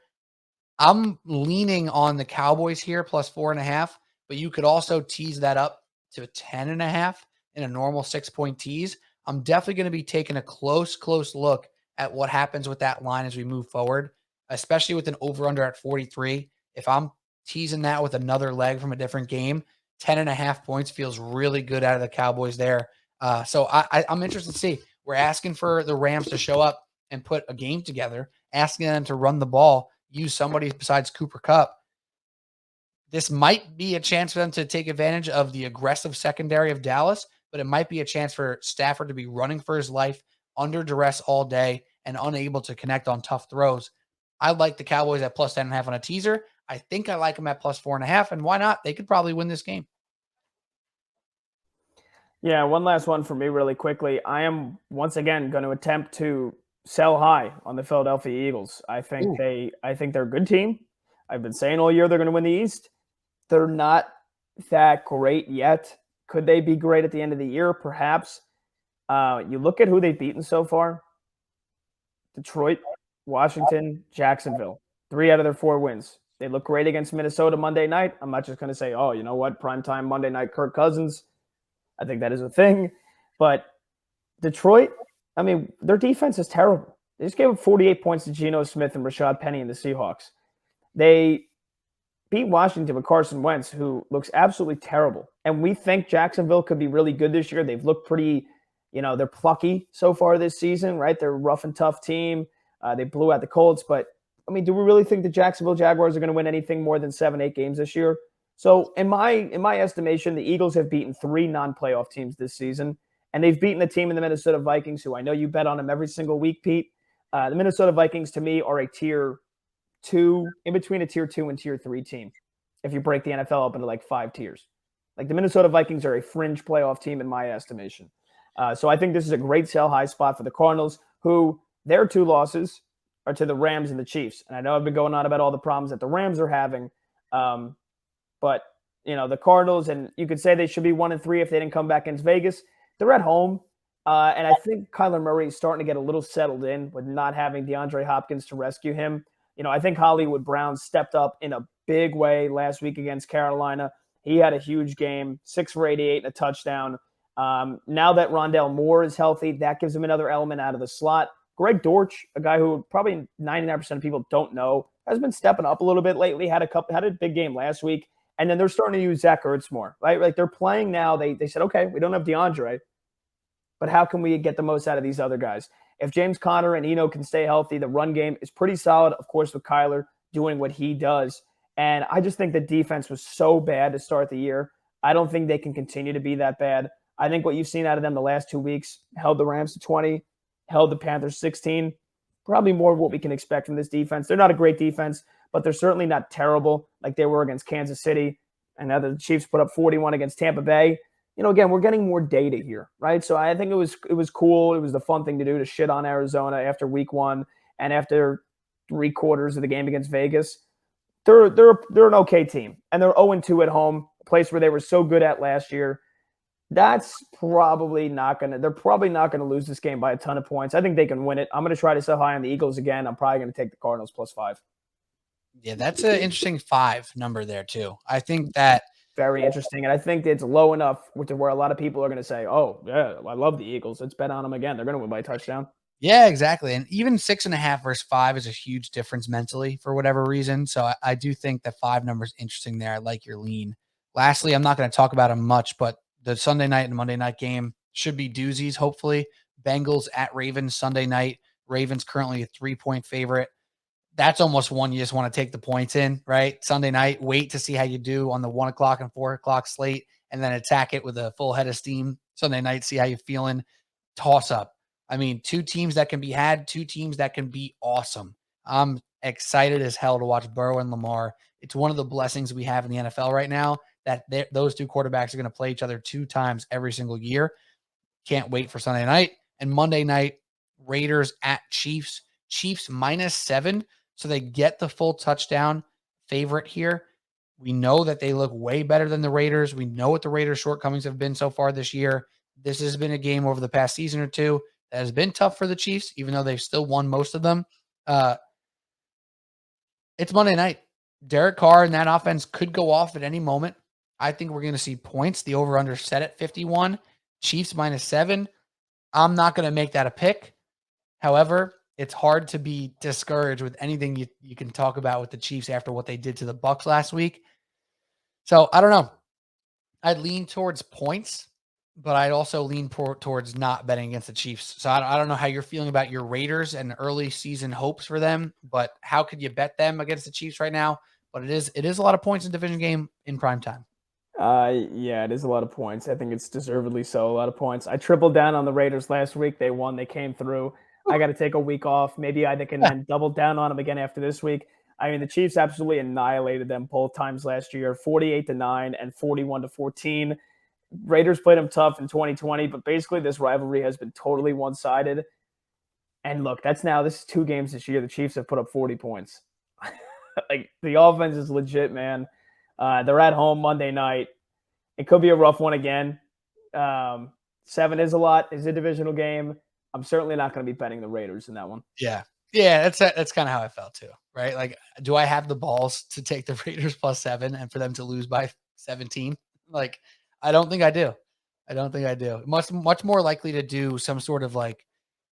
I'm leaning on the Cowboys here +4.5, but you could also tease that up to 10.5 in a normal 6-point tease. I'm definitely going to be taking a close look at what happens with that line as we move forward, especially with an over-under at 43. If I'm teasing that with another leg from a different game, 10.5 points feels really good out of the Cowboys there. So I'm interested to see. We're asking for the Rams to show up and put a game together, asking them to run the ball, use somebody besides Cooper Kupp. This might be a chance for them to take advantage of the aggressive secondary of Dallas, but it might be a chance for Stafford to be running for his life, under duress all day, and unable to connect on tough throws. I like the Cowboys at +10.5 on a teaser. I think I like them at +4.5, and why not? They could probably win this game. Yeah, one last one for me really quickly. I am once again going to attempt to sell high on the Philadelphia Eagles. I think they're a good team. I've been saying all year they're going to win the East. They're not that great yet. Could they be great at the end of the year? Perhaps. You look at who they've beaten so far. Detroit, Washington, Jacksonville. 3 out of their 4 wins. They look great against Minnesota Monday night. I'm not just going to say, oh, you know what, primetime Monday night Kirk Cousins. I think that is a thing. But Detroit, I mean, their defense is terrible. They just gave up 48 points to Geno Smith and Rashad Penny and the Seahawks. They beat Washington with Carson Wentz, who looks absolutely terrible. And we think Jacksonville could be really good this year. They've looked pretty, they're plucky so far this season, right? They're a rough and tough team. They blew out the Colts, but I mean, do we really think the Jacksonville Jaguars are going to win anything more than 7-8 games this year? So in my estimation, the Eagles have beaten 3 non-playoff teams this season, and they've beaten the team in the Minnesota Vikings, who I know you bet on them every single week, Pete. The Minnesota Vikings, to me, are a tier 2, in between a tier 2 and tier 3 team, if you break the NFL up into like 5 tiers. Like the Minnesota Vikings are a fringe playoff team in my estimation. So I think this is a great sell high spot for the Cardinals, who their 2 losses are to the Rams and the Chiefs. And I know I've been going on about all the problems that the Rams are having. But, the Cardinals, and you could say they should be 1-3 if they didn't come back against Vegas. They're at home. And I think Kyler Murray is starting to get a little settled in with not having DeAndre Hopkins to rescue him. I think Hollywood Brown stepped up in a big way last week against Carolina. He had a huge game, 6 for 88 and a touchdown. Now that Rondale Moore is healthy, that gives him another element out of the slot. Greg Dortch, a guy who probably 99% of people don't know, has been stepping up a little bit lately, had a big game last week. And then they're starting to use Zach Ertz more, right? Like they're playing now. They said, okay, we don't have DeAndre, but how can we get the most out of these other guys? If James Conner and Eno can stay healthy, the run game is pretty solid, of course, with Kyler doing what he does. And I just think the defense was so bad to start the year. I don't think they can continue to be that bad. I think what you've seen out of them the last 2 weeks, held the Rams to 20, held the Panthers 16, probably more of what we can expect from this defense. They're not a great defense, but they're certainly not terrible like they were against Kansas City. And now the Chiefs put up 41 against Tampa Bay. Again, we're getting more data here, right? So I think it was cool. It was the fun thing to do to shit on Arizona after week 1 and after 3 quarters of the game against Vegas. They're an okay team, and they're 0-2 at home, a place where they were so good at last year. They're probably not going to lose this game by a ton of points. I think they can win it. I'm going to try to sell high on the Eagles again. I'm probably going to take the Cardinals +5. Yeah, that's an interesting 5 number there too. I think that very interesting, and I think it's low enough to where a lot of people are going to say, "Oh, yeah, I love the Eagles. Let's bet on them again. They're going to win by a touchdown." Yeah, exactly. And even 6.5 versus 5 is a huge difference mentally for whatever reason. So I do think that 5 number is interesting there. I like your lean. Lastly, I'm not going to talk about them much, but the Sunday night and Monday night game should be doozies, hopefully. Bengals at Ravens Sunday night. Ravens currently a 3-point favorite. That's almost one you just want to take the points in, right? Sunday night, wait to see how you do on the 1 o'clock and 4 o'clock slate, and then attack it with a full head of steam. Sunday night, see how you're feeling. Toss up. I mean, 2 teams that can be had, 2 teams that can be awesome. I'm excited as hell to watch Burrow and Lamar. It's one of the blessings we have in the NFL right now that those 2 quarterbacks are going to play each other 2 times every single year. Can't wait for Sunday night. And Monday night, Raiders at Chiefs. Chiefs -7, so they get the full touchdown favorite here. We know that they look way better than the Raiders. We know what the Raiders' shortcomings have been so far this year. This has been a game over the past season or 2 that has been tough for the Chiefs, even though they've still won most of them. It's Monday night. Derek Carr and that offense could go off at any moment. I think we're going to see points. The over-under set at 51. Chiefs -7. I'm not going to make that a pick. However, it's hard to be discouraged with anything you can talk about with the Chiefs after what they did to the Bucs last week. So I don't know. I'd lean towards points, but I'd also lean towards not betting against the Chiefs. So I don't know how you're feeling about your Raiders and early season hopes for them, but how could you bet them against the Chiefs right now? But it is a lot of points in division game in prime time. Yeah, it is a lot of points. I think it's deservedly so, a lot of points. I tripled down on the Raiders last week. They won. They came through. I got to take a week off. Maybe I can then double down on them again after this week. I mean, the Chiefs absolutely annihilated them both times last year, 48-9 and 41-14. Raiders played them tough in 2020, but basically this rivalry has been totally one-sided. And look, this is 2 games this year. The Chiefs have put up 40 points. Like, the offense is legit, man. They're at home Monday night. It could be a rough one again. 7 is a lot. It's a divisional game. I'm certainly not going to be betting the Raiders in that one. Yeah. Yeah, that's kind of how I felt too, right? Like, do I have the balls to take the Raiders +7 and for them to lose by 17? Like, I don't think I do. Much more likely to do some sort of like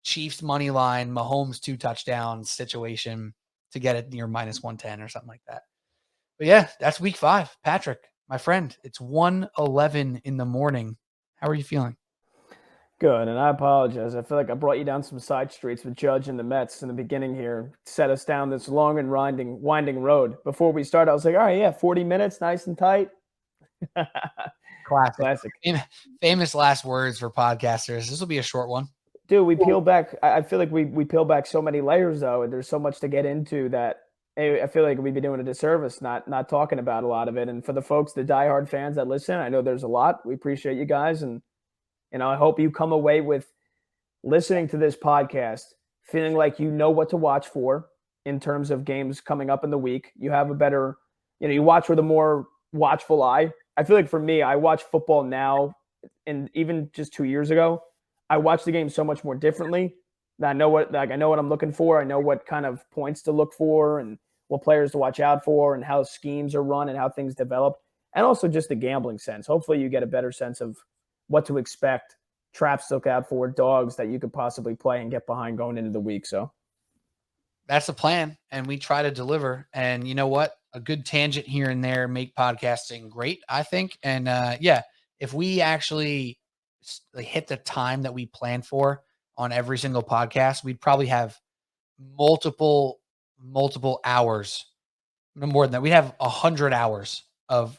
Chiefs money line, Mahomes 2 touchdowns situation to get it near -110 or something like that. But yeah, that's week 5. Patrick, my friend, it's 1:11 in the morning. How are you feeling? Good, and I apologize. I feel like I brought you down some side streets with Judge and the Mets in the beginning here. Set us down this long and winding road. Before we start, I was like, all right, yeah, 40 minutes, nice and tight. Classic. Famous last words for podcasters. This will be a short one. Dude, we peel back. I feel like we peel back so many layers, though, and there's so much to get into that I feel like we'd be doing a disservice not talking about a lot of it. And for the folks, the diehard fans that listen, I know there's a lot. We appreciate you guys, and I hope you come away with listening to this podcast feeling like you know what to watch for in terms of games coming up in the week. You have a better, you watch with a more watchful eye. I feel like for me, I watch football now, and even just 2 years ago, I watch the game so much more differently. I know what I'm looking for. I know what kind of points to look for and what players to watch out for and how schemes are run and how things develop, and also just the gambling sense. Hopefully you get a better sense of what to expect, traps to look out for, dogs that you could possibly play and get behind going into the week. So that's the plan, and we try to deliver. And you know what? A good tangent here and there make podcasting great, I think. And if we actually hit the time that we plan for on every single podcast, we'd probably have multiple hours, no more than that. We'd have 100 hours of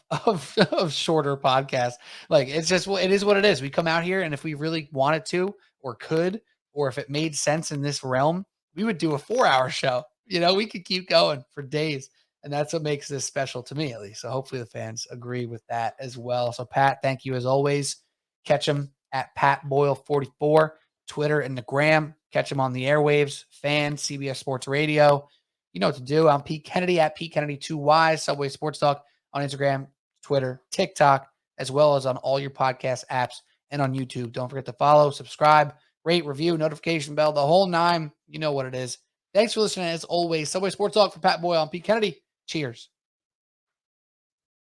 shorter podcasts. Like, it is what it is. We come out here, and if we really wanted to or could, or if it made sense in this realm, we would do a 4-hour show. We could keep going for days, and that's what makes this special to me, at least. So hopefully the fans agree with that as well. So Pat, thank you as always. Catch him at Pat Boyle 44, Twitter and the gram. Catch him on the airwaves, Fan, CBS Sports Radio. You know what to do. I'm Pete Kennedy at Pete Kennedy 2Y, Subway Sports Talk on Instagram, Twitter, TikTok, as well as on all your podcast apps and on YouTube. Don't forget to follow, subscribe, rate, review, notification bell, the whole 9. You know what it is. Thanks for listening. As always, Subway Sports Talk for Pat Boyle. I'm Pete Kennedy. Cheers.